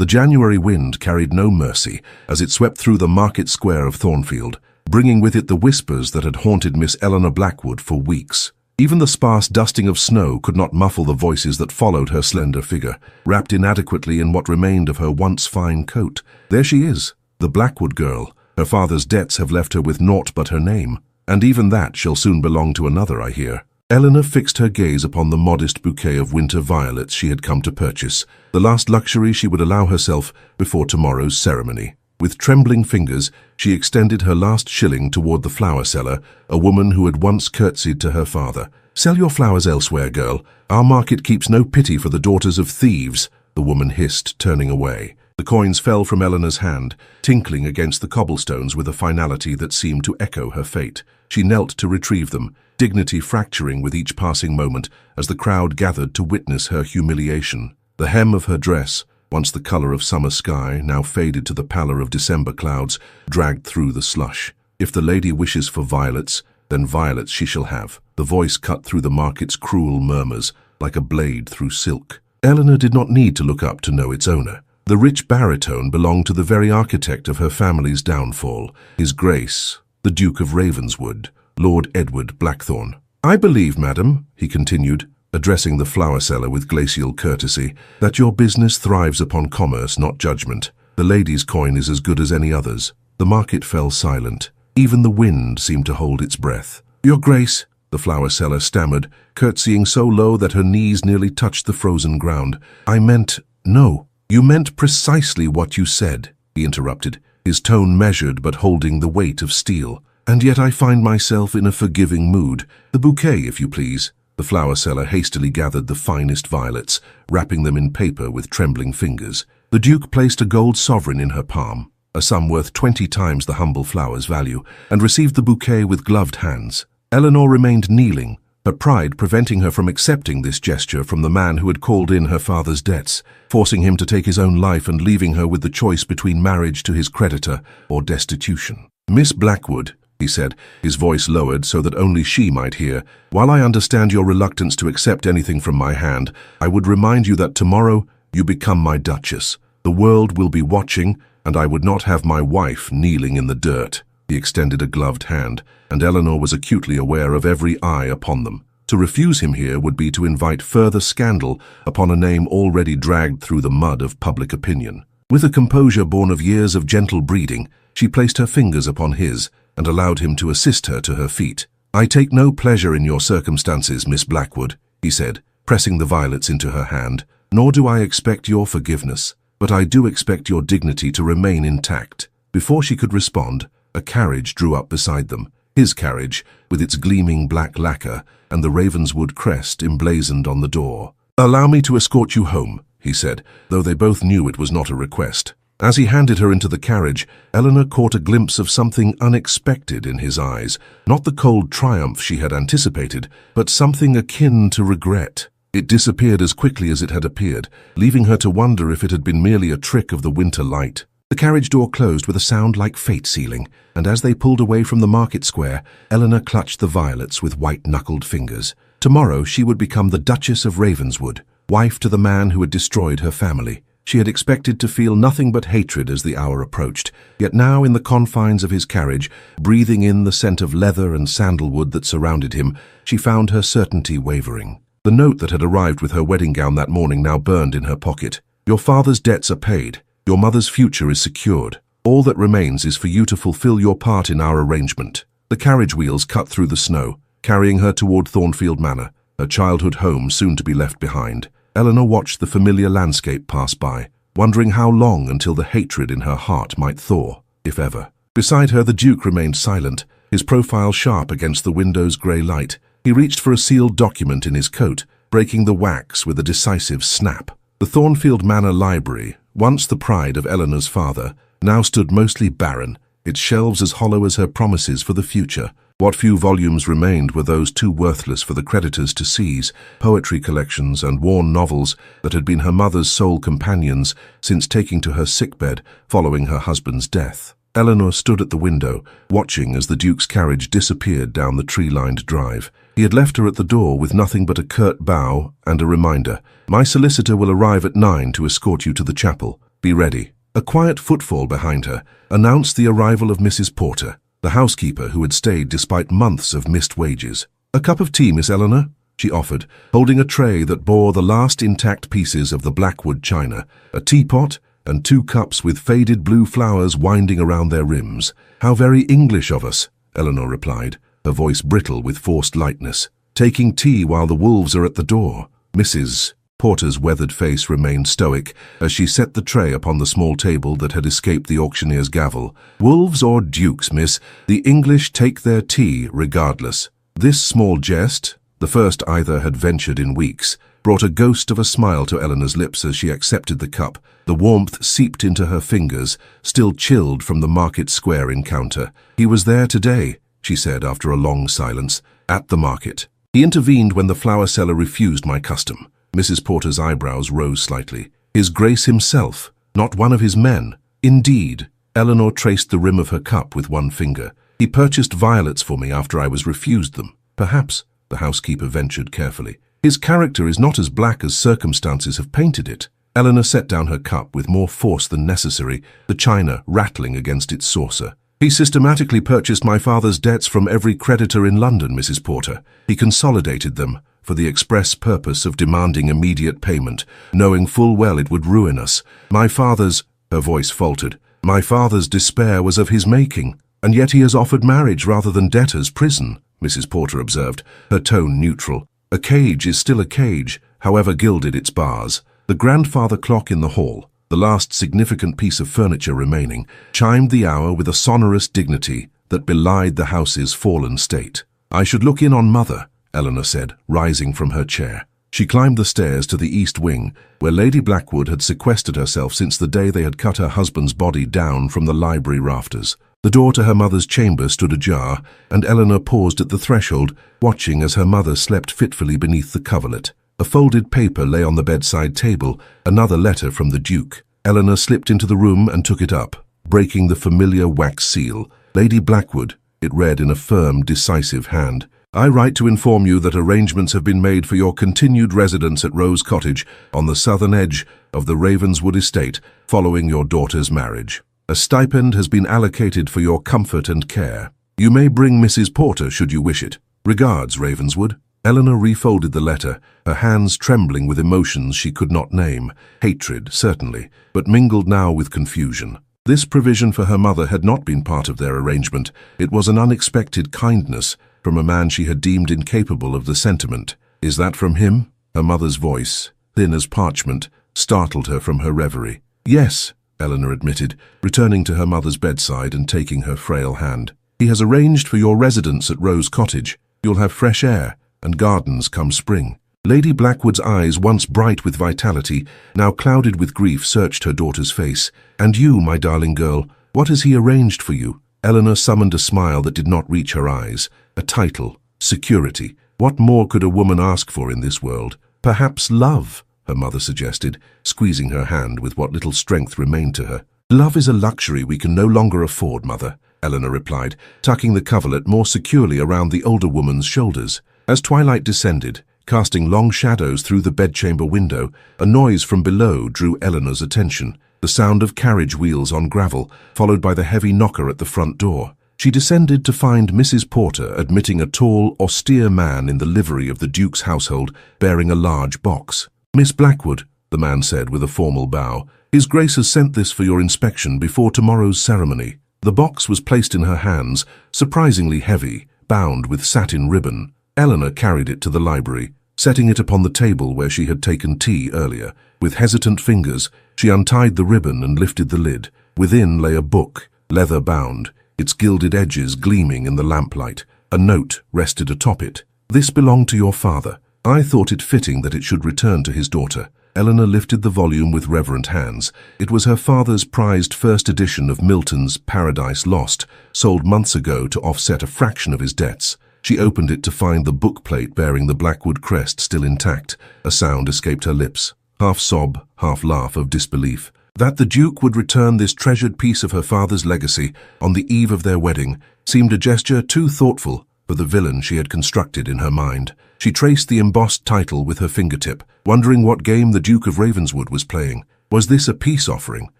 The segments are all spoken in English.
The January wind carried no mercy as it swept through the market square of Thornfield, bringing with it the whispers that had haunted Miss Eleanor Blackwood for weeks. Even the sparse dusting of snow could not muffle the voices that followed her slender figure, wrapped inadequately in what remained of her once fine coat. There she is, the Blackwood girl. Her father's debts have left her with naught but her name, and even that shall soon belong to another, I hear. Eleanor fixed her gaze upon the modest bouquet of winter violets she had come to purchase, the last luxury she would allow herself before tomorrow's ceremony. With trembling fingers, she extended her last shilling toward the flower seller, a woman who had once curtsied to her father. "Sell your flowers elsewhere, girl. Our market keeps no pity for the daughters of thieves," the woman hissed, turning away. The coins fell from Eleanor's hand, tinkling against the cobblestones with a finality that seemed to echo her fate. She knelt to retrieve them, dignity fracturing with each passing moment as the crowd gathered to witness her humiliation. The hem of her dress, once the color of summer sky, now faded to the pallor of December clouds, dragged through the slush. "If the lady wishes for violets, then violets she shall have." The voice cut through the market's cruel murmurs, like a blade through silk. Eleanor did not need to look up to know its owner. The rich baritone belonged to the very architect of her family's downfall, His Grace, the Duke of Ravenswood, Lord Edward Blackthorne. "I believe, madam," he continued, addressing the flower seller with glacial courtesy, "that your business thrives upon commerce, not judgment. The lady's coin is as good as any other's." The market fell silent. Even the wind seemed to hold its breath. "Your Grace," the flower seller stammered, curtsying so low that her knees nearly touched the frozen ground. "I meant—" "No, you meant precisely what you said," he interrupted, his tone measured but holding the weight of steel. "And yet I find myself in a forgiving mood. The bouquet, if you please." The flower seller hastily gathered the finest violets, wrapping them in paper with trembling fingers. The Duke placed a gold sovereign in her palm, a sum worth 20 times the humble flower's value, and received the bouquet with gloved hands. Eleanor remained kneeling, her pride preventing her from accepting this gesture from the man who had called in her father's debts, forcing him to take his own life and leaving her with the choice between marriage to his creditor or destitution. "Miss Blackwood," he said, his voice lowered so that only she might hear, "while I understand your reluctance to accept anything from my hand, I would remind you that tomorrow you become my Duchess. The world will be watching, and I would not have my wife kneeling in the dirt." He extended a gloved hand, and Eleanor was acutely aware of every eye upon them. To refuse him here would be to invite further scandal upon a name already dragged through the mud of public opinion. With a composure born of years of gentle breeding, she placed her fingers upon his, and allowed him to assist her to her feet. "I take no pleasure in your circumstances, Miss Blackwood," he said, pressing the violets into her hand, "nor do I expect your forgiveness, but I do expect your dignity to remain intact." Before she could respond, a carriage drew up beside them, his carriage, with its gleaming black lacquer and the Ravenswood crest emblazoned on the door. "Allow me to escort you home," he said, though they both knew it was not a request. As he handed her into the carriage, Eleanor caught a glimpse of something unexpected in his eyes, not the cold triumph she had anticipated, but something akin to regret. It disappeared as quickly as it had appeared, leaving her to wonder if it had been merely a trick of the winter light. The carriage door closed with a sound like fate sealing, and as they pulled away from the market square, Eleanor clutched the violets with white-knuckled fingers. Tomorrow she would become the Duchess of Ravenswood, wife to the man who had destroyed her family. She had expected to feel nothing but hatred as the hour approached, yet now in the confines of his carriage, breathing in the scent of leather and sandalwood that surrounded him, she found her certainty wavering. The note that had arrived with her wedding gown that morning now burned in her pocket. "Your father's debts are paid. Your mother's future is secured. All that remains is for you to fulfill your part in our arrangement." The carriage wheels cut through the snow, carrying her toward Thornfield Manor, her childhood home soon to be left behind. Eleanor watched the familiar landscape pass by, wondering how long until the hatred in her heart might thaw, if ever. Beside her the Duke remained silent, his profile sharp against the window's grey light. He reached for a sealed document in his coat, breaking the wax with a decisive snap. The Thornfield Manor Library, once the pride of Eleanor's father, now stood mostly barren, its shelves as hollow as her promises for the future. What few volumes remained were those too worthless for the creditors to seize, poetry collections and worn novels that had been her mother's sole companions since taking to her sickbed following her husband's death. Eleanor stood at the window, watching as the Duke's carriage disappeared down the tree-lined drive. He had left her at the door with nothing but a curt bow and a reminder. "My solicitor will arrive at 9 to escort you to the chapel." Be ready." A quiet footfall behind her announced the arrival of Mrs. Porter, the housekeeper who had stayed despite months of missed wages. "A cup of tea, Miss Eleanor?" she offered, holding a tray that bore the last intact pieces of the Blackwood china, a teapot, and 2 cups with faded blue flowers winding around their rims. "How very English of us," Eleanor replied, her voice brittle with forced lightness. "Taking tea while the wolves are at the door." Mrs. Porter's weathered face remained stoic as she set the tray upon the small table that had escaped the auctioneer's gavel. "Wolves or dukes, miss, the English take their tea regardless." This small jest, the first either had ventured in weeks, brought a ghost of a smile to Eleanor's lips as she accepted the cup. The warmth seeped into her fingers, still chilled from the Market Square encounter. "He was there today," she said after a long silence, "at the market. He intervened when the flower seller refused my custom." Mrs. Porter's eyebrows rose slightly. "His Grace himself, not one of his men." "Indeed." Eleanor traced the rim of her cup with one finger. "He purchased violets for me after I was refused them." "Perhaps," the housekeeper ventured carefully. "His character is not as black as circumstances have painted it." Eleanor set down her cup with more force than necessary, the china rattling against its saucer. "He systematically purchased my father's debts from every creditor in London, Mrs. Porter. He consolidated them for the express purpose of demanding immediate payment, knowing full well it would ruin us. My father's—" her voice faltered. "My father's despair was of his making, and yet he has offered marriage rather than debtor's prison," Mrs. Porter observed, her tone neutral. "A cage is still a cage, however gilded its bars." The grandfather clock in the hall, the last significant piece of furniture remaining, chimed the hour with a sonorous dignity that belied the house's fallen state. "I should look in on Mother," Eleanor said, rising from her chair. She climbed the stairs to the east wing, where Lady Blackwood had sequestered herself since the day they had cut her husband's body down from the library rafters. The door to her mother's chamber stood ajar, and Eleanor paused at the threshold, watching as her mother slept fitfully beneath the coverlet. A folded paper lay on the bedside table, another letter from the Duke. Eleanor slipped into the room and took it up, breaking the familiar wax seal. "Lady Blackwood," it read in a firm, decisive hand. "I write to inform you that arrangements have been made for your continued residence at Rose Cottage on the southern edge of the Ravenswood estate following your daughter's marriage. A stipend has been allocated for your comfort and care. You may bring Mrs. Porter should you wish it. Regards, Ravenswood." Eleanor refolded the letter, her hands trembling with emotions she could not name. Hatred, certainly, but mingled now with confusion. This provision for her mother had not been part of their arrangement. It was an unexpected kindness from a man she had deemed incapable of the sentiment. "Is that from him?" Her mother's voice, thin as parchment, startled her from her reverie. "Yes," Eleanor admitted, returning to her mother's bedside and taking her frail hand. "He has arranged for your residence at Rose Cottage. You'll have fresh air and gardens come spring." Lady Blackwood's eyes, once bright with vitality, now clouded with grief, searched her daughter's face. "And you, my darling girl, what has he arranged for you?" Eleanor summoned a smile that did not reach her eyes. A title, security. What more could a woman ask for in this world? "Perhaps love," her mother suggested, squeezing her hand with what little strength remained to her. "Love is a luxury we can no longer afford, Mother," Eleanor replied, tucking the coverlet more securely around the older woman's shoulders. As twilight descended, casting long shadows through the bedchamber window, a noise from below drew Eleanor's attention. The sound of carriage wheels on gravel, followed by the heavy knocker at the front door. She descended to find Mrs. Porter admitting a tall, austere man in the livery of the Duke's household, bearing a large box. "Miss Blackwood," the man said with a formal bow, "His Grace has sent this for your inspection before tomorrow's ceremony." The box was placed in her hands, surprisingly heavy, bound with satin ribbon. Eleanor carried it to the library, setting it upon the table where she had taken tea earlier. With hesitant fingers, she untied the ribbon and lifted the lid. Within lay a book, leather-bound, its gilded edges gleaming in the lamplight. A note rested atop it. "This belonged to your father. I thought it fitting that it should return to his daughter." Eleanor lifted the volume with reverent hands. It was her father's prized first edition of Milton's Paradise Lost, sold months ago to offset a fraction of his debts. She opened it to find the bookplate bearing the Blackwood crest still intact. A sound escaped her lips, half sob, half laugh of disbelief. That the Duke would return this treasured piece of her father's legacy on the eve of their wedding seemed a gesture too thoughtful for the villain she had constructed in her mind. She traced the embossed title with her fingertip, wondering what game the Duke of Ravenswood was playing. Was this a peace offering,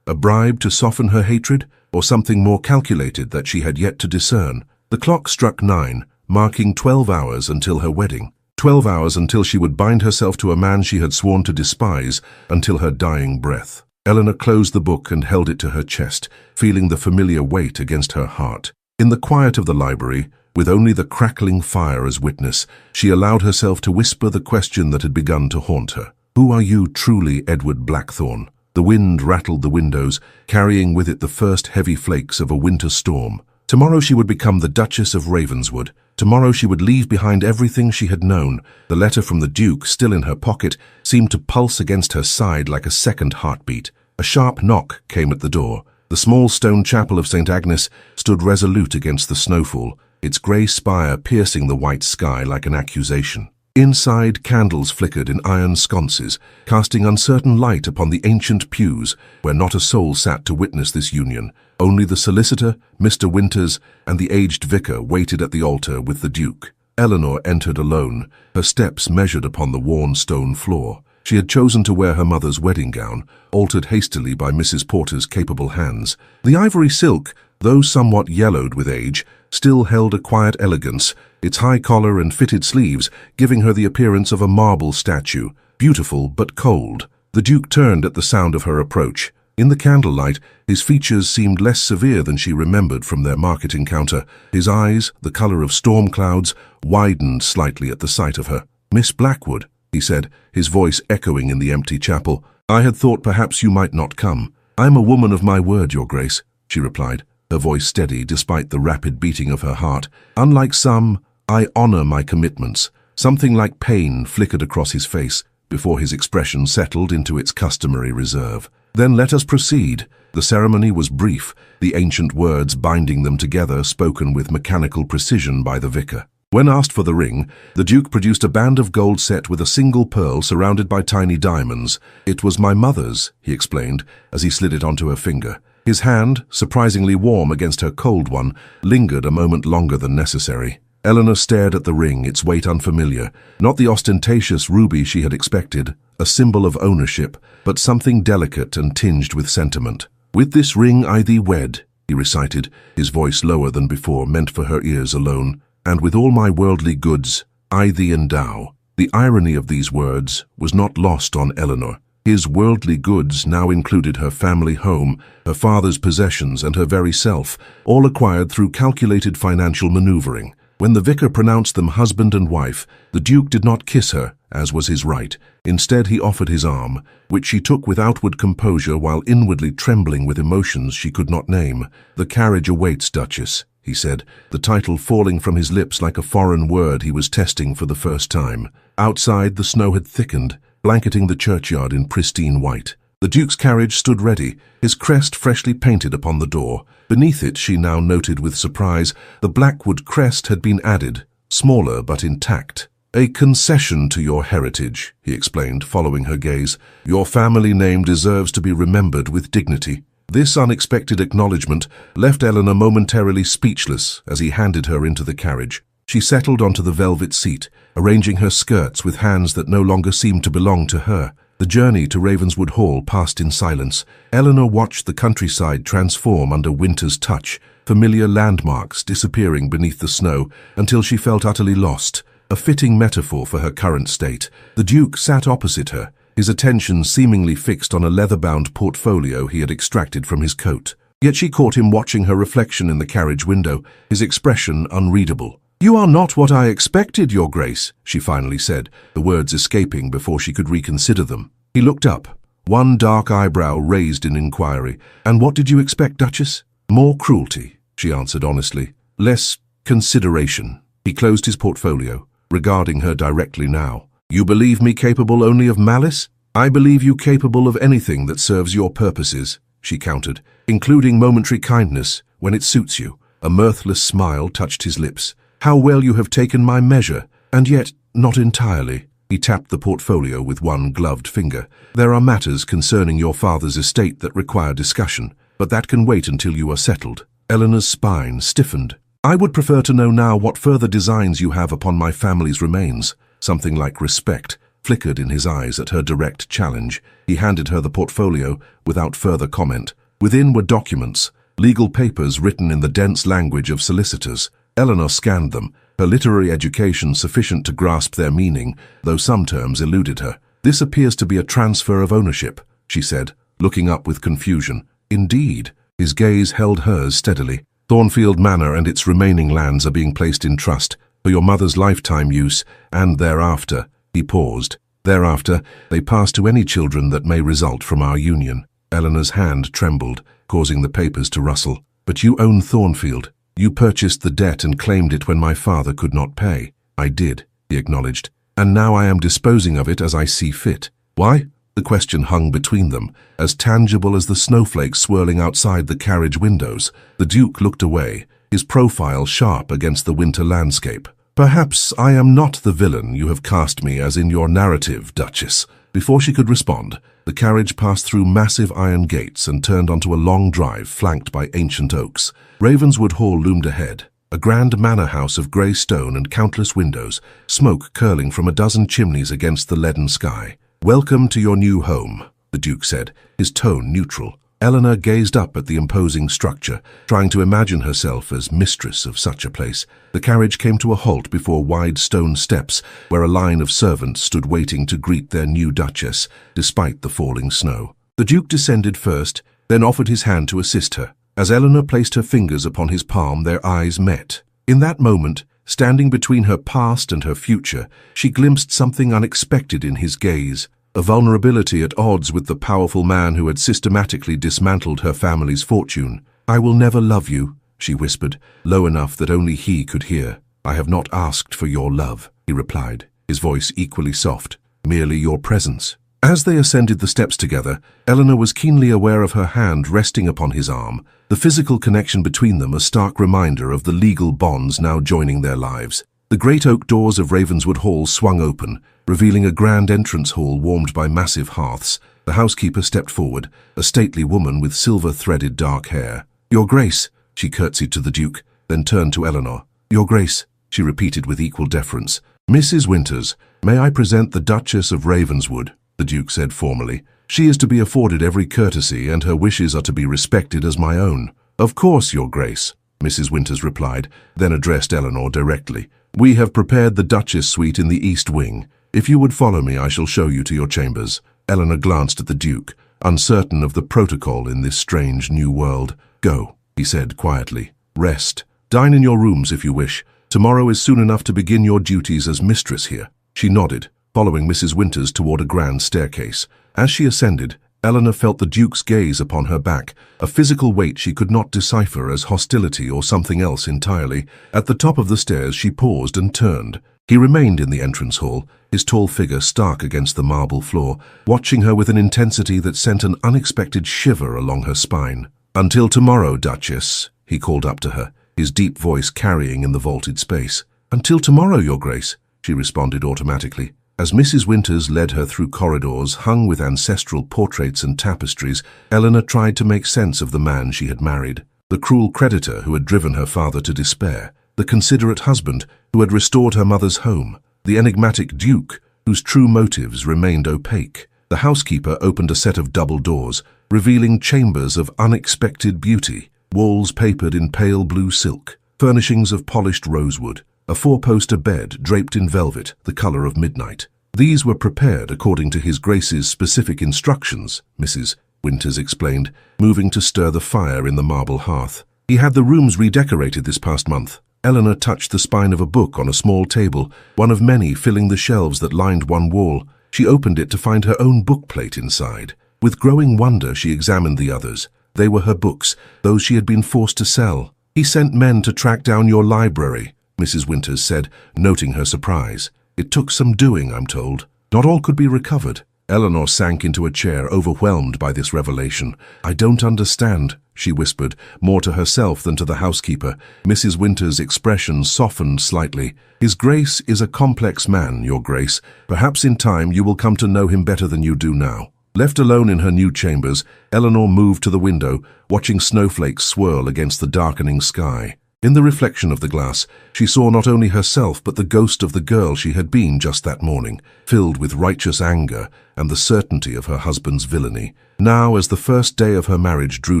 a bribe to soften her hatred, or something more calculated that she had yet to discern? The clock struck 9, marking 12 hours until her wedding. 12 hours until she would bind herself to a man she had sworn to despise until her dying breath. Eleanor closed the book and held it to her chest, feeling the familiar weight against her heart. In the quiet of the library, with only the crackling fire as witness, she allowed herself to whisper the question that had begun to haunt her. Who are you truly, Edward Blackthorne? The wind rattled the windows, carrying with it the first heavy flakes of a winter storm. Tomorrow she would become the Duchess of Ravenswood. Tomorrow she would leave behind everything she had known. The letter from the Duke, still in her pocket, seemed to pulse against her side like a second heartbeat. A sharp knock came at the door. The small stone chapel of St. Agnes stood resolute against the snowfall, its grey spire piercing the white sky like an accusation. Inside, candles flickered in iron sconces, casting uncertain light upon the ancient pews, where not a soul sat to witness this union. Only the solicitor, Mr. Winters, and the aged vicar waited at the altar with the Duke. Eleanor entered alone, her steps measured upon the worn stone floor. She had chosen to wear her mother's wedding gown, altered hastily by Mrs. Porter's capable hands. The ivory silk, though somewhat yellowed with age, still held a quiet elegance, its high collar and fitted sleeves giving her the appearance of a marble statue, beautiful but cold. The Duke turned at the sound of her approach. In the candlelight, his features seemed less severe than she remembered from their market encounter. His eyes, the colour of storm clouds, widened slightly at the sight of her. "Miss Blackwood," he said, his voice echoing in the empty chapel. "I had thought perhaps you might not come." "I am a woman of my word, Your Grace," she replied, her voice steady despite the rapid beating of her heart. "Unlike some, I honour my commitments." Something like pain flickered across his face before his expression settled into its customary reserve. "Then let us proceed." The ceremony was brief, the ancient words binding them together spoken with mechanical precision by the vicar. When asked for the ring, the Duke produced a band of gold set with a single pearl surrounded by tiny diamonds. "It was my mother's," he explained, as he slid it onto her finger. His hand, surprisingly warm against her cold one, lingered a moment longer than necessary. Eleanor stared at the ring, its weight unfamiliar. Not the ostentatious ruby she had expected, a symbol of ownership, but something delicate and tinged with sentiment. "With this ring I thee wed," he recited, his voice lower than before, meant for her ears alone. "And with all my worldly goods, I thee endow." The irony of these words was not lost on Eleanor. His worldly goods now included her family home, her father's possessions, and her very self, all acquired through calculated financial maneuvering. When the vicar pronounced them husband and wife, the Duke did not kiss her, as was his right. Instead, he offered his arm, which she took with outward composure while inwardly trembling with emotions she could not name. "The carriage awaits, Duchess," he said, the title falling from his lips like a foreign word he was testing for the first time. Outside, the snow had thickened, blanketing the churchyard in pristine white. The Duke's carriage stood ready, his crest freshly painted upon the door. Beneath it, she now noted with surprise, the Blackwood crest had been added, smaller but intact. "A concession to your heritage," he explained, following her gaze. "Your family name deserves to be remembered with dignity." This unexpected acknowledgement left Eleanor momentarily speechless as he handed her into the carriage. She settled onto the velvet seat, arranging her skirts with hands that no longer seemed to belong to her. The journey to Ravenswood Hall passed in silence. Eleanor watched the countryside transform under winter's touch, familiar landmarks disappearing beneath the snow until she felt utterly lost, a fitting metaphor for her current state. The Duke sat opposite her, his attention seemingly fixed on a leather-bound portfolio he had extracted from his coat. Yet she caught him watching her reflection in the carriage window, his expression unreadable. "You are not what I expected, Your Grace," she finally said, the words escaping before she could reconsider them. He looked up, one dark eyebrow raised in inquiry. "And what did you expect, Duchess?" "More cruelty," she answered honestly. "Less consideration." He closed his portfolio, regarding her directly now. "You believe me capable only of malice?" "I believe you capable of anything that serves your purposes," she countered, "including momentary kindness, when it suits you." A mirthless smile touched his lips. "How well you have taken my measure, and yet not entirely." He tapped the portfolio with one gloved finger. "There are matters concerning your father's estate that require discussion, but that can wait until you are settled." Eleanor's spine stiffened. "I would prefer to know now what further designs you have upon my family's remains." Something like respect, flickered in his eyes at her direct challenge. He handed her the portfolio without further comment. Within were documents, legal papers written in the dense language of solicitors. Eleanor scanned them, her literary education sufficient to grasp their meaning, though some terms eluded her. "This appears to be a transfer of ownership," she said, looking up with confusion. "Indeed." His gaze held hers steadily. "Thornfield Manor and its remaining lands are being placed in trust for your mother's lifetime use, and thereafter." He paused. "Thereafter, they pass to any children that may result from our union." Eleanor's hand trembled, causing the papers to rustle. "But you own Thornfield. You purchased the debt and claimed it when my father could not pay." "I did," he acknowledged. "And now I am disposing of it as I see fit." "Why?" The question hung between them, as tangible as the snowflakes swirling outside the carriage windows. The Duke looked away, his profile sharp against the winter landscape. "Perhaps I am not the villain you have cast me as in your narrative, Duchess." Before she could respond, the carriage passed through massive iron gates and turned onto a long drive flanked by ancient oaks. Ravenswood Hall loomed ahead, a grand manor house of grey stone and countless windows, smoke curling from a dozen chimneys against the leaden sky. "Welcome to your new home," the Duke said, his tone neutral. Eleanor gazed up at the imposing structure, trying to imagine herself as mistress of such a place. The carriage came to a halt before wide stone steps, where a line of servants stood waiting to greet their new Duchess, despite the falling snow. The Duke descended first, then offered his hand to assist her. As Eleanor placed her fingers upon his palm, their eyes met. In that moment, standing between her past and her future, she glimpsed something unexpected in his gaze. A vulnerability at odds with the powerful man who had systematically dismantled her family's fortune. "I will never love you," she whispered, low enough that only he could hear. "I have not asked for your love," he replied, his voice equally soft, "merely your presence." As they ascended the steps together, Eleanor was keenly aware of her hand resting upon his arm, the physical connection between them a stark reminder of the legal bonds now joining their lives. The great oak doors of Ravenswood Hall swung open, revealing a grand entrance hall warmed by massive hearths. The housekeeper stepped forward, a stately woman with silver-threaded dark hair. "Your Grace," she curtsied to the Duke, then turned to Eleanor. "Your Grace," she repeated with equal deference. "Mrs. Winters, may I present the Duchess of Ravenswood?" the Duke said formally. "She is to be afforded every courtesy, and her wishes are to be respected as my own." "Of course, Your Grace," Mrs. Winters replied, then addressed Eleanor directly. "We have prepared the Duchess suite in the East Wing. If you would follow me, I shall show you to your chambers." Eleanor glanced at the Duke, uncertain of the protocol in this strange new world. "Go," he said quietly. "Rest. Dine in your rooms if you wish. Tomorrow is soon enough to begin your duties as mistress here." She nodded, following Mrs. Winters toward a grand staircase. As she ascended, Eleanor felt the Duke's gaze upon her back, a physical weight she could not decipher as hostility or something else entirely. At the top of the stairs she paused and turned. He remained in the entrance hall, his tall figure stark against the marble floor, watching her with an intensity that sent an unexpected shiver along her spine. "Until tomorrow, Duchess," he called up to her, his deep voice carrying in the vaulted space. "Until tomorrow, Your Grace," she responded automatically. As Mrs. Winters led her through corridors hung with ancestral portraits and tapestries, Eleanor tried to make sense of the man she had married. The cruel creditor who had driven her father to despair, the considerate husband who had restored her mother's home, the enigmatic Duke whose true motives remained opaque. The housekeeper opened a set of double doors, revealing chambers of unexpected beauty, walls papered in pale blue silk, furnishings of polished rosewood, a four-poster bed draped in velvet, the color of midnight. These were prepared according to His Grace's specific instructions, Mrs. Winters explained, moving to stir the fire in the marble hearth. "He had the rooms redecorated this past month." Eleanor touched the spine of a book on a small table, one of many filling the shelves that lined one wall. She opened it to find her own bookplate inside. With growing wonder she examined the others. They were her books, those she had been forced to sell. "He sent men to track down your library," Mrs. Winters said, noting her surprise. "It took some doing, I'm told. Not all could be recovered." Eleanor sank into a chair, overwhelmed by this revelation. "I don't understand," she whispered, more to herself than to the housekeeper. Mrs. Winters' expression softened slightly. "His Grace is a complex man, Your Grace. Perhaps in time you will come to know him better than you do now." Left alone in her new chambers, Eleanor moved to the window, watching snowflakes swirl against the darkening sky. In the reflection of the glass, she saw not only herself but the ghost of the girl she had been just that morning, filled with righteous anger and the certainty of her husband's villainy. Now, as the first day of her marriage drew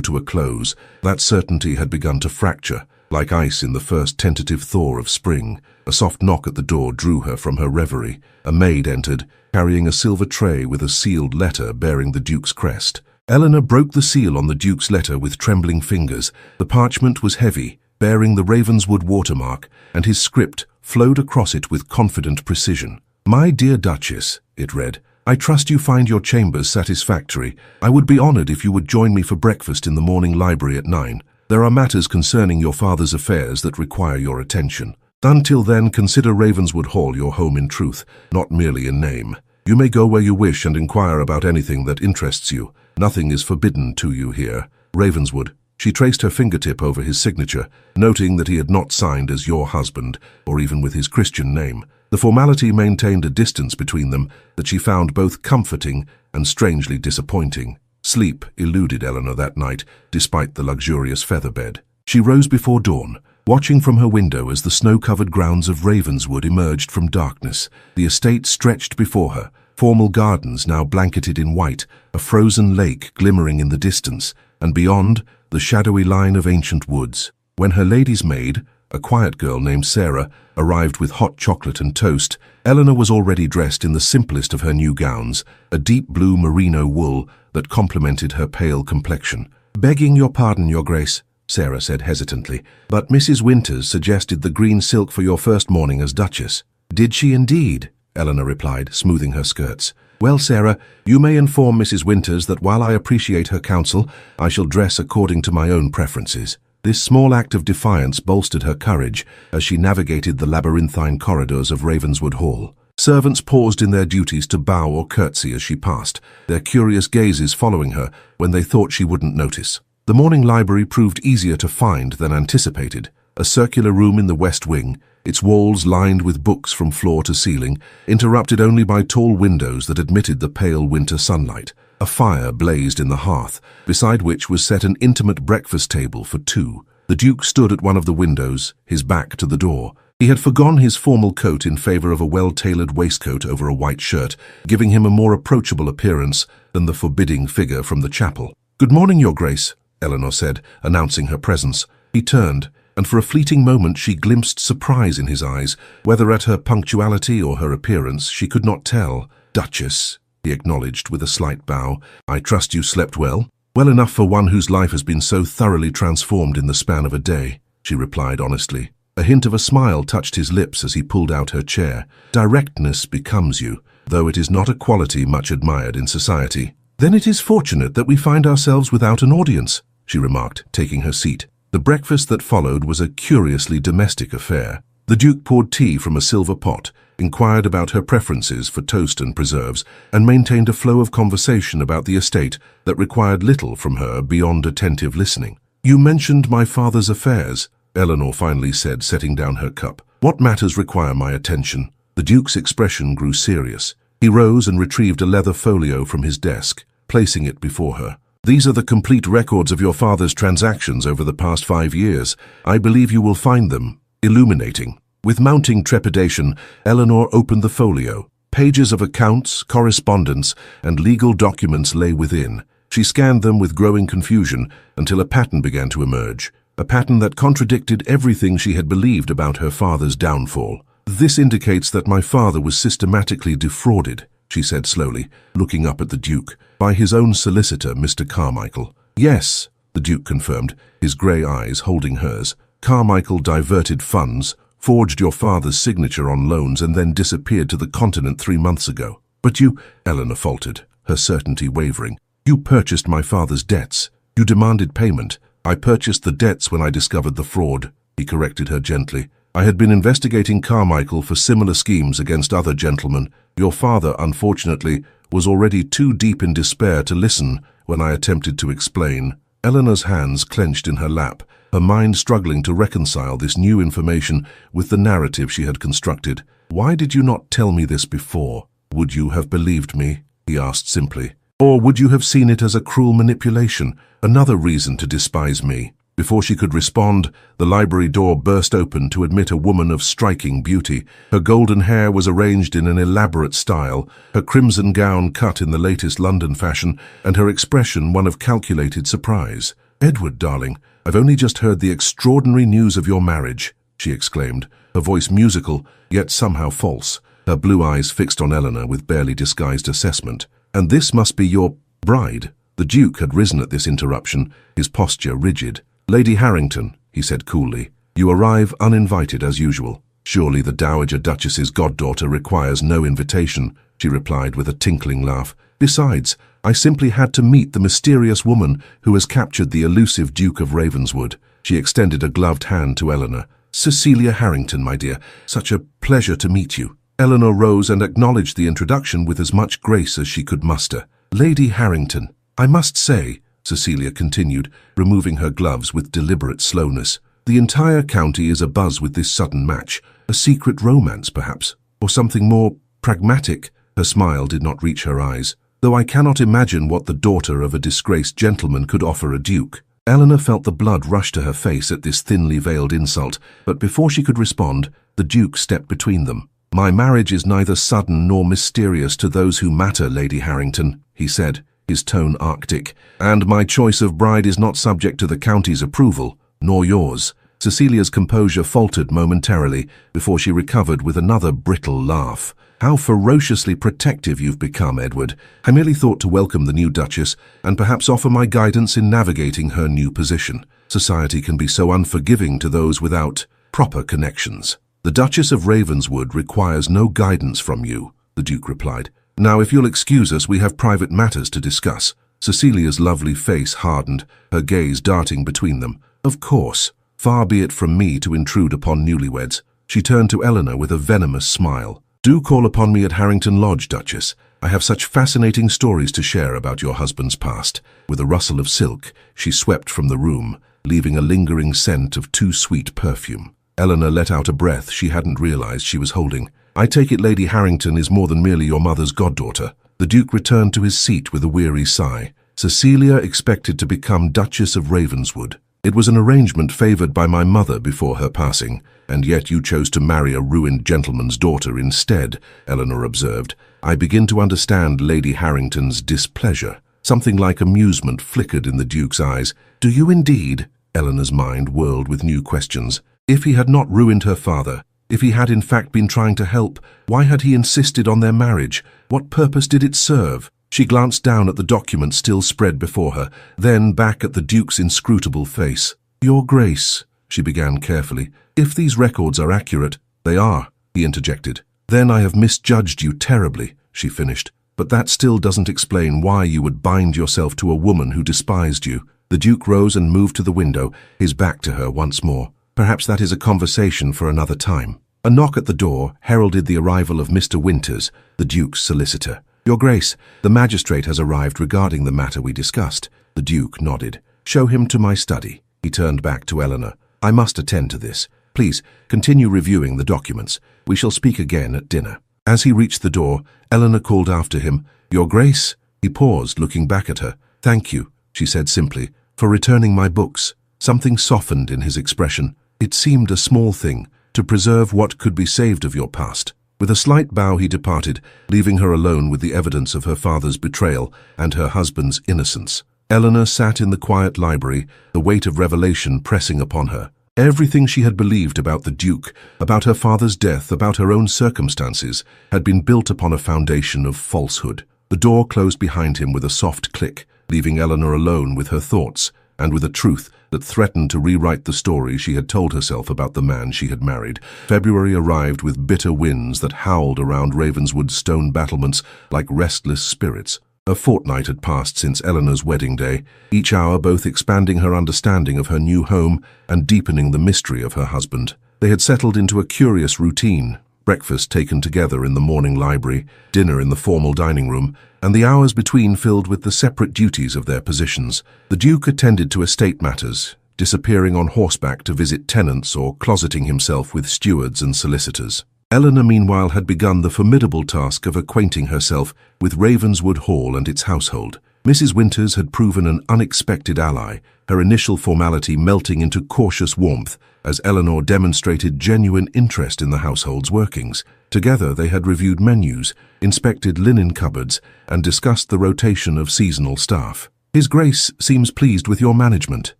to a close, that certainty had begun to fracture, like ice in the first tentative thaw of spring. A soft knock at the door drew her from her reverie. A maid entered, carrying a silver tray with a sealed letter bearing the Duke's crest. Eleanor broke the seal on the Duke's letter with trembling fingers. The parchment was heavy, bearing the Ravenswood watermark, and his script flowed across it with confident precision. "My dear Duchess," it read, "I trust you find your chambers satisfactory. I would be honored if you would join me for breakfast in the morning library at 9. There are matters concerning your father's affairs that require your attention. Until then, consider Ravenswood Hall your home in truth, not merely in name. You may go where you wish and inquire about anything that interests you. Nothing is forbidden to you here. Ravenswood." She traced her fingertip over his signature, noting that he had not signed as your husband, or even with his Christian name. The formality maintained a distance between them that she found both comforting and strangely disappointing. Sleep eluded Eleanor that night, despite the luxurious feather bed. She rose before dawn, watching from her window as the snow-covered grounds of Ravenswood emerged from darkness. The estate stretched before her, formal gardens now blanketed in white, a frozen lake glimmering in the distance, and beyond, the shadowy line of ancient woods. When her lady's maid, a quiet girl named Sarah, arrived with hot chocolate and toast, Eleanor was already dressed in the simplest of her new gowns, a deep blue merino wool that complemented her pale complexion. "Begging your pardon, Your Grace," Sarah said hesitantly, "but Mrs. Winters suggested the green silk for your first morning as Duchess." "Did she indeed?" Eleanor replied, smoothing her skirts. "Well, Sarah, you may inform Mrs. Winters that while I appreciate her counsel, I shall dress according to my own preferences." This small act of defiance bolstered her courage as she navigated the labyrinthine corridors of Ravenswood Hall. Servants paused in their duties to bow or curtsy as she passed, their curious gazes following her when they thought she wouldn't notice. The morning library proved easier to find than anticipated. A circular room in the west wing, its walls lined with books from floor to ceiling, interrupted only by tall windows that admitted the pale winter sunlight. A fire blazed in the hearth, beside which was set an intimate breakfast table for two. The Duke stood at one of the windows, his back to the door. He had forgone his formal coat in favor of a well-tailored waistcoat over a white shirt, giving him a more approachable appearance than the forbidding figure from the chapel. "Good morning, Your Grace," Eleanor said, announcing her presence. He turned, and for a fleeting moment she glimpsed surprise in his eyes. Whether at her punctuality or her appearance, she could not tell. "Duchess," he acknowledged with a slight bow, "I trust you slept well?" "Well enough for one whose life has been so thoroughly transformed in the span of a day," she replied honestly. A hint of a smile touched his lips as he pulled out her chair. "Directness becomes you, though it is not a quality much admired in society." "Then it is fortunate that we find ourselves without an audience," she remarked, taking her seat. The breakfast that followed was a curiously domestic affair. The Duke poured tea from a silver pot, inquired about her preferences for toast and preserves, and maintained a flow of conversation about the estate that required little from her beyond attentive listening. "You mentioned my father's affairs," Eleanor finally said, setting down her cup. "What matters require my attention?" The Duke's expression grew serious. He rose and retrieved a leather folio from his desk, placing it before her. "These are the complete records of your father's transactions over the past 5 years. I believe you will find them illuminating." With mounting trepidation, Eleanor opened the folio. Pages of accounts, correspondence, and legal documents lay within. She scanned them with growing confusion until a pattern began to emerge, a pattern that contradicted everything she had believed about her father's downfall. "This indicates that my father was systematically defrauded," she said slowly, looking up at the Duke, "by his own solicitor, Mr. Carmichael." "Yes," the Duke confirmed, his grey eyes holding hers. "Carmichael diverted funds, forged your father's signature on loans, and then disappeared to the continent 3 months ago." "But you," Eleanor faltered, her certainty wavering, "you purchased my father's debts. You demanded payment." "I purchased the debts when I discovered the fraud," he corrected her gently. "I had been investigating Carmichael for similar schemes against other gentlemen. Your father, unfortunately, was already too deep in despair to listen when I attempted to explain." Eleanor's hands clenched in her lap, her mind struggling to reconcile this new information with the narrative she had constructed. "Why did you not tell me this before? Would you have believed me?" he asked simply. "Or would you have seen it as a cruel manipulation, another reason to despise me?" Before she could respond, the library door burst open to admit a woman of striking beauty. Her golden hair was arranged in an elaborate style, her crimson gown cut in the latest London fashion, and her expression one of calculated surprise. "Edward, darling, I've only just heard the extraordinary news of your marriage," she exclaimed, her voice musical, yet somehow false, her blue eyes fixed on Eleanor with barely disguised assessment. "And this must be your bride." The Duke had risen at this interruption, his posture rigid. "Lady Harrington," he said coolly, "you arrive uninvited as usual." "Surely the Dowager Duchess's goddaughter requires no invitation," she replied with a tinkling laugh. "Besides, I simply had to meet the mysterious woman who has captured the elusive Duke of Ravenswood." She extended a gloved hand to Eleanor. "Cecilia Harrington, my dear, such a pleasure to meet you." Eleanor rose and acknowledged the introduction with as much grace as she could muster. "Lady Harrington, I must say," Cecilia continued, removing her gloves with deliberate slowness, "the entire county is abuzz with this sudden match. A secret romance, perhaps, or something more pragmatic." Her smile did not reach her eyes. "Though I cannot imagine what the daughter of a disgraced gentleman could offer a duke." Eleanor felt the blood rush to her face at this thinly veiled insult, but before she could respond, the Duke stepped between them. "My marriage is neither sudden nor mysterious to those who matter, Lady Harrington," he said, his tone arctic, "and my choice of bride is not subject to the county's approval, nor yours." Cecilia's composure faltered momentarily before she recovered with another brittle laugh. "How ferociously protective you've become, Edward. I merely thought to welcome the new Duchess and perhaps offer my guidance in navigating her new position. Society can be so unforgiving to those without proper connections." "The Duchess of Ravenswood requires no guidance from you," the Duke replied. "Now, if you'll excuse us, we have private matters to discuss." Cecilia's lovely face hardened, her gaze darting between them. "Of course. Far be it from me to intrude upon newlyweds." She turned to Eleanor with a venomous smile. "Do call upon me at Harrington Lodge, Duchess. I have such fascinating stories to share about your husband's past." With a rustle of silk, she swept from the room, leaving a lingering scent of too sweet perfume. Eleanor let out a breath she hadn't realized she was holding. "I take it Lady Harrington is more than merely your mother's goddaughter." The Duke returned to his seat with a weary sigh. "Cecilia expected to become Duchess of Ravenswood. It was an arrangement favored by my mother before her passing, and yet you chose to marry a ruined gentleman's daughter instead," Eleanor observed. "I begin to understand Lady Harrington's displeasure." Something like amusement flickered in the Duke's eyes. "Do you indeed?" Eleanor's mind whirled with new questions. If he had not ruined her father, if he had in fact been trying to help, why had he insisted on their marriage? What purpose did it serve? She glanced down at the document still spread before her, then back at the Duke's inscrutable face. "Your Grace," she began carefully, "if these records are accurate—" "They are," he interjected. "Then I have misjudged you terribly," she finished. "But that still doesn't explain why you would bind yourself to a woman who despised you." The Duke rose and moved to the window, his back to her once more. "Perhaps that is a conversation for another time." A knock at the door heralded the arrival of Mr. Winters, the Duke's solicitor. "Your Grace, the magistrate has arrived regarding the matter we discussed." The Duke nodded. "Show him to my study." He turned back to Eleanor. "I must attend to this. Please, continue reviewing the documents. We shall speak again at dinner." As he reached the door, Eleanor called after him, "Your Grace." He paused, looking back at her. "Thank you," she said simply, "for returning my books." Something softened in his expression. It seemed a small thing, to preserve what could be saved of your past. With a slight bow he departed, leaving her alone with the evidence of her father's betrayal and her husband's innocence. Eleanor sat in the quiet library, the weight of revelation pressing upon her. Everything she had believed about the Duke, about her father's death, about her own circumstances, had been built upon a foundation of falsehood. The door closed behind him with a soft click, leaving Eleanor alone with her thoughts, and with a truth that threatened to rewrite the story she had told herself about the man she had married. February arrived with bitter winds that howled around Ravenswood's stone battlements like restless spirits. A fortnight had passed since Eleanor's wedding day, each hour both expanding her understanding of her new home and deepening the mystery of her husband. They had settled into a curious routine, breakfast taken together in the morning library, dinner in the formal dining room, and the hours between filled with the separate duties of their positions. The Duke attended to estate matters, disappearing on horseback to visit tenants or closeting himself with stewards and solicitors. Eleanor, meanwhile, had begun the formidable task of acquainting herself with Ravenswood Hall and its household. Mrs. Winters had proven an unexpected ally, her initial formality melting into cautious warmth as Eleanor demonstrated genuine interest in the household's workings. Together they had reviewed menus, inspected linen cupboards, and discussed the rotation of seasonal staff. "His Grace seems pleased with your management,"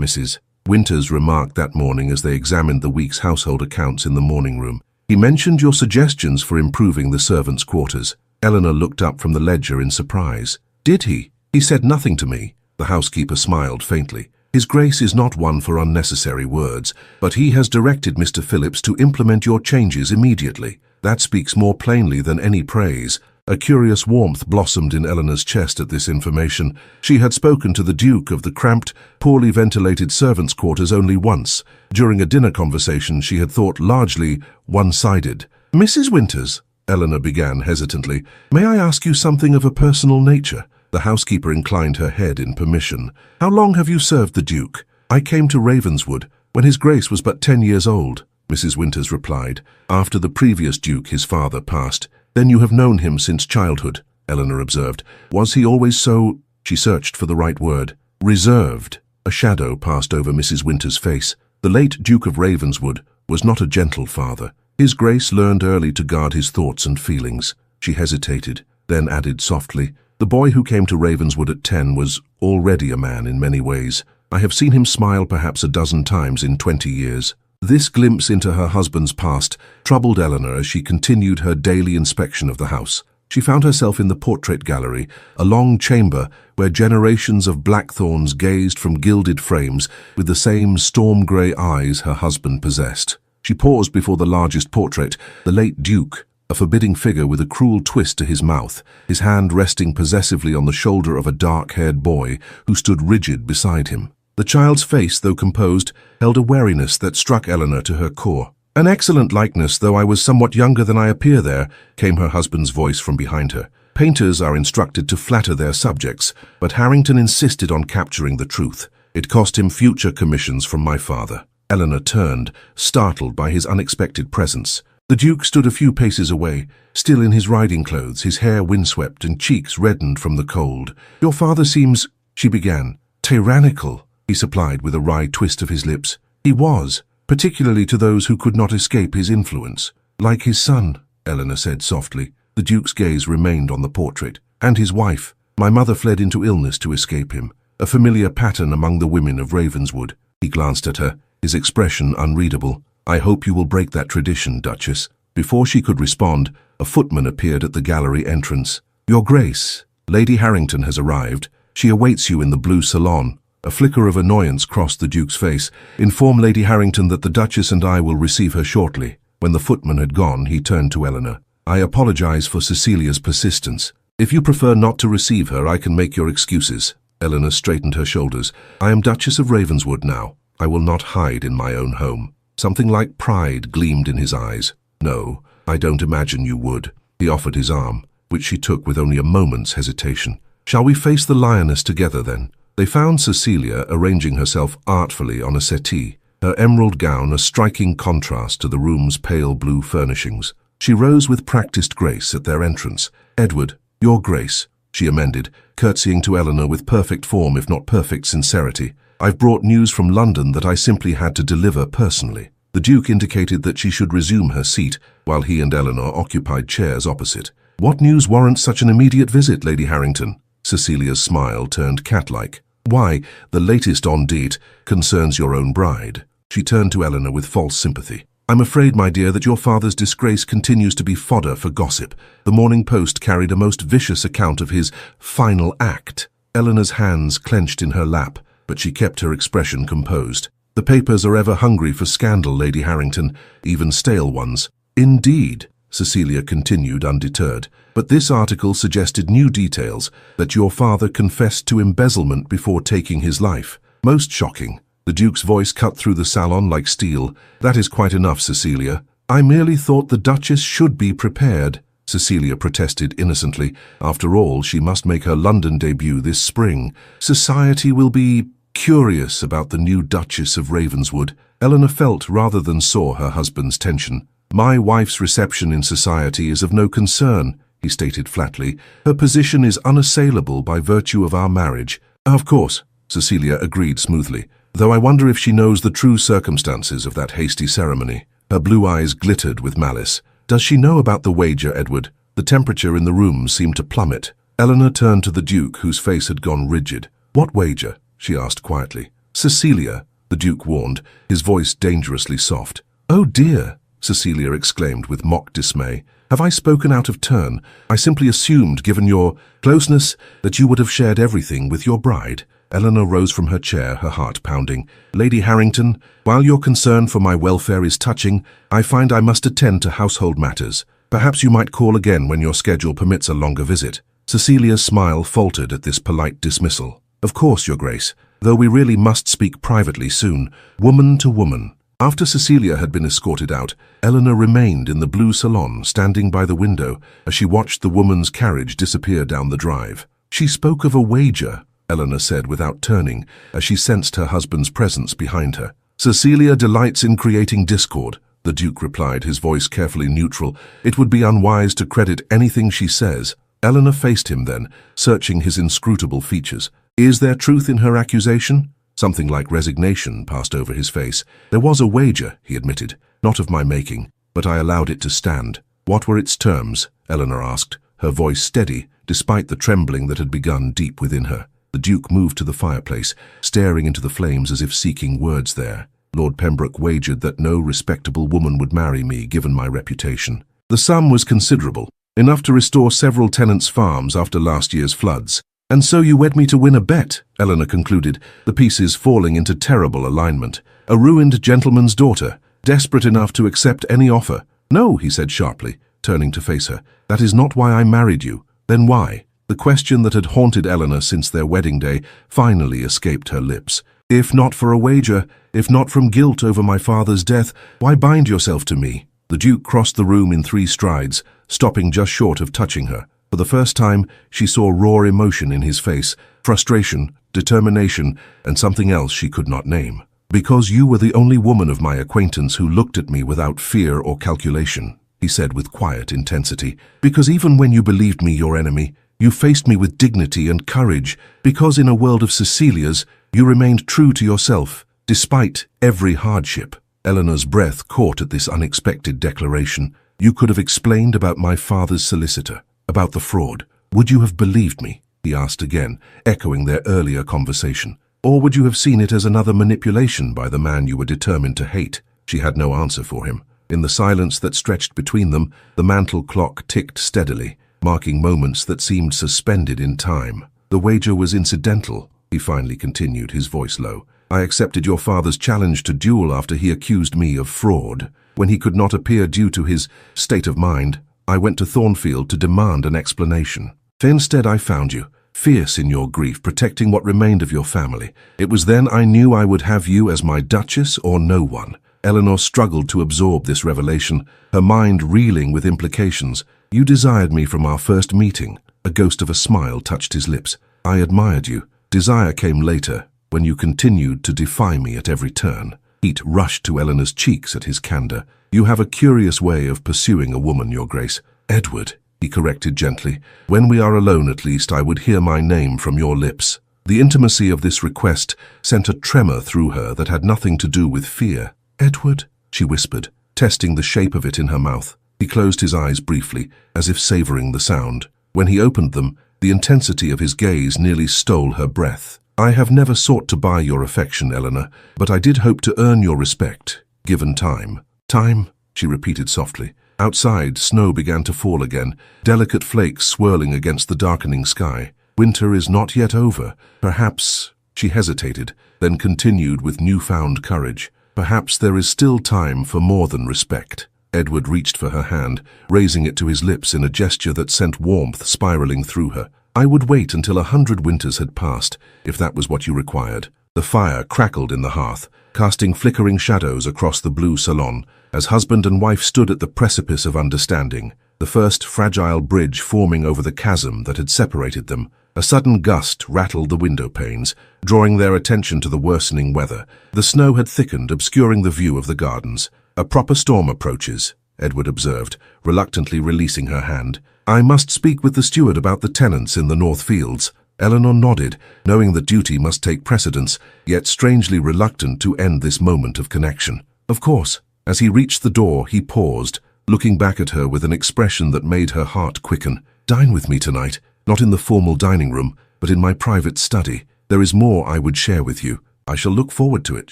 Mrs. Winters remarked that morning as they examined the week's household accounts in the morning room. "He mentioned your suggestions for improving the servants' quarters." Eleanor looked up from the ledger in surprise. "Did he? He said nothing to me." The housekeeper smiled faintly. "His Grace is not one for unnecessary words, but he has directed Mr. Phillips to implement your changes immediately. That speaks more plainly than any praise." A curious warmth blossomed in Eleanor's chest at this information. She had spoken to the Duke of the cramped, poorly ventilated servants' quarters only once. During a dinner conversation she had thought largely one-sided. "Mrs. Winters," Eleanor began hesitantly, "may I ask you something of a personal nature?" The housekeeper inclined her head in permission. "How long have you served the Duke?" "I came to Ravenswood when His Grace was but 10 years old," Mrs. Winters replied. "After the previous Duke, his father, passed." "Then you have known him since childhood," Eleanor observed. "Was he always so—" She searched for the right word. "Reserved." A shadow passed over Mrs. Winters' face. The late Duke of Ravenswood was not a gentle father. His Grace learned early to guard his thoughts and feelings. She hesitated, then added softly, "The boy who came to Ravenswood at 10 was already a man in many ways. I have seen him smile perhaps a dozen times in 20 years. This glimpse into her husband's past troubled Eleanor as she continued her daily inspection of the house. She found herself in the portrait gallery, a long chamber where generations of blackthorns gazed from gilded frames with the same storm-grey eyes her husband possessed. She paused before the largest portrait, the late Duke, a forbidding figure with a cruel twist to his mouth, his hand resting possessively on the shoulder of a dark-haired boy who stood rigid beside him. The child's face, though composed, held a wariness that struck Eleanor to her core. "An excellent likeness, though I was somewhat younger than I appear there," came her husband's voice from behind her. "Painters are instructed to flatter their subjects, but Harrington insisted on capturing the truth. It cost him future commissions from my father." Eleanor turned, startled by his unexpected presence. The Duke stood a few paces away, still in his riding clothes, his hair windswept and cheeks reddened from the cold. "Your father seems—" she began. "Tyrannical," he supplied with a wry twist of his lips. "He was, particularly to those who could not escape his influence." "Like his son," Eleanor said softly. The Duke's gaze remained on the portrait. "And his wife. My mother fled into illness to escape him, a familiar pattern among the women of Ravenswood." He glanced at her, his expression unreadable. "I hope you will break that tradition, Duchess." Before she could respond, a footman appeared at the gallery entrance. "Your Grace, Lady Harrington has arrived. She awaits you in the blue salon." A flicker of annoyance crossed the Duke's face. "Inform Lady Harrington that the Duchess and I will receive her shortly." When the footman had gone, he turned to Eleanor. "I apologize for Cecilia's persistence. If you prefer not to receive her, I can make your excuses." Eleanor straightened her shoulders. "I am Duchess of Ravenswood now. I will not hide in my own home." Something like pride gleamed in his eyes. "No, I don't imagine you would." He offered his arm, which she took with only a moment's hesitation. "Shall we face the lioness together, then?" They found Cecilia arranging herself artfully on a settee, her emerald gown a striking contrast to the room's pale blue furnishings. She rose with practiced grace at their entrance. "Edward, your Grace," she amended, curtsying to Eleanor with perfect form if not perfect sincerity. "I've brought news from London that I simply had to deliver personally." The Duke indicated that she should resume her seat, while he and Eleanor occupied chairs opposite. "What news warrants such an immediate visit, Lady Harrington?" Cecilia's smile turned cat-like. "Why, the latest on date concerns your own bride." She turned to Eleanor with false sympathy. "I'm afraid, my dear, that your father's disgrace continues to be fodder for gossip. The Morning Post carried a most vicious account of his final act." Eleanor's hands clenched in her lap, but she kept her expression composed. "The papers are ever hungry for scandal, Lady Harrington, even stale ones." "Indeed," Cecilia continued undeterred, "but this article suggested new details, that your father confessed to embezzlement before taking his life. Most shocking." The Duke's voice cut through the salon like steel. "That is quite enough, Cecilia." "I merely thought the Duchess should be prepared," Cecilia protested innocently. After all, she must make her London debut this spring. "Society will be curious about the new Duchess of Ravenswood." Eleanor felt rather than saw her husband's tension. "My wife's reception in society is of no concern," he stated flatly. Her position is unassailable by virtue of our marriage. Of course, Cecilia agreed smoothly, though I wonder if she knows the true circumstances of that hasty ceremony. Her blue eyes glittered with malice. Does she know about the wager, Edward? The temperature in the room seemed to plummet. Eleanor turned to the Duke, whose face had gone rigid. What wager? She asked quietly. Cecilia, the Duke warned, his voice dangerously soft. Oh dear, Cecilia exclaimed with mock dismay. Have I spoken out of turn? I simply assumed, given your closeness, that you would have shared everything with your bride. Eleanor rose from her chair, her heart pounding. Lady Harrington, while your concern for my welfare is touching, I find I must attend to household matters. Perhaps you might call again when your schedule permits a longer visit. Cecilia's smile faltered at this polite dismissal. Of course, Your Grace, though we really must speak privately soon, woman to woman. After Cecilia had been escorted out, Eleanor remained in the blue salon, standing by the window as she watched the woman's carriage disappear down the drive. She spoke of a wager, Eleanor said without turning, as she sensed her husband's presence behind her. Cecilia delights in creating discord, the Duke replied, his voice carefully neutral. It would be unwise to credit anything she says. Eleanor faced him then, searching his inscrutable features. Is there truth in her accusation? Something like resignation passed over his face. There was a wager, he admitted, not of my making, but I allowed it to stand. What were its terms? Eleanor asked, her voice steady, despite the trembling that had begun deep within her. The Duke moved to the fireplace, staring into the flames as if seeking words there. Lord Pembroke wagered that no respectable woman would marry me, given my reputation. The sum was considerable, enough to restore several tenants' farms after last year's floods. And so you wed me to win a bet, Eleanor concluded, the pieces falling into terrible alignment. A ruined gentleman's daughter, desperate enough to accept any offer. No, he said sharply, turning to face her. That is not why I married you. Then why? The question that had haunted Eleanor since their wedding day finally escaped her lips. If not for a wager, if not from guilt over my father's death, why bind yourself to me? The Duke crossed the room in 3 strides, stopping just short of touching her. For the first time, she saw raw emotion in his face, frustration, determination, and something else she could not name. Because you were the only woman of my acquaintance who looked at me without fear or calculation, he said with quiet intensity. Because even when you believed me your enemy, you faced me with dignity and courage. Because in a world of Cecilias, you remained true to yourself, despite every hardship. Eleanor's breath caught at this unexpected declaration. You could have explained about my father's solicitor, about the fraud. Would you have believed me? He asked again, echoing their earlier conversation. Or would you have seen it as another manipulation by the man you were determined to hate? She had no answer for him. In the silence that stretched between them, the mantel clock ticked steadily, marking moments that seemed suspended in time. The wager was incidental, he finally continued, his voice low. I accepted your father's challenge to duel after he accused me of fraud. When he could not appear due to his state of mind, I went to Thornfield to demand an explanation. Instead I found you, fierce in your grief, protecting what remained of your family. It was then I knew I would have you as my Duchess or no one. Eleanor struggled to absorb this revelation, her mind reeling with implications. You desired me from our first meeting. A ghost of a smile touched his lips. I admired you. Desire came later, when you continued to defy me at every turn. Heat rushed to Eleanor's cheeks at his candor. You have a curious way of pursuing a woman, Your Grace. Edward, he corrected gently. When we are alone, at least, I would hear my name from your lips. The intimacy of this request sent a tremor through her that had nothing to do with fear. Edward, she whispered, testing the shape of it in her mouth. He closed his eyes briefly, as if savoring the sound. When he opened them, the intensity of his gaze nearly stole her breath. I have never sought to buy your affection, Eleanor, but I did hope to earn your respect, given time. Time, she repeated softly. Outside, snow began to fall again, delicate flakes swirling against the darkening sky. Winter is not yet over. Perhaps, she hesitated, then continued with newfound courage. Perhaps there is still time for more than respect. Edward reached for her hand, raising it to his lips in a gesture that sent warmth spiraling through her. I would wait until 100 winters had passed, if that was what you required. The fire crackled in the hearth, casting flickering shadows across the blue salon, as husband and wife stood at the precipice of understanding, the first fragile bridge forming over the chasm that had separated them. A sudden gust rattled the window panes, drawing their attention to the worsening weather. The snow had thickened, obscuring the view of the gardens. A proper storm approaches, Edward observed, reluctantly releasing her hand. I must speak with the steward about the tenants in the North Fields. Eleanor nodded, knowing that duty must take precedence, yet strangely reluctant to end this moment of connection. Of course. As he reached the door, he paused, looking back at her with an expression that made her heart quicken. Dine with me tonight, not in the formal dining room, but in my private study. There is more I would share with you. I shall look forward to it,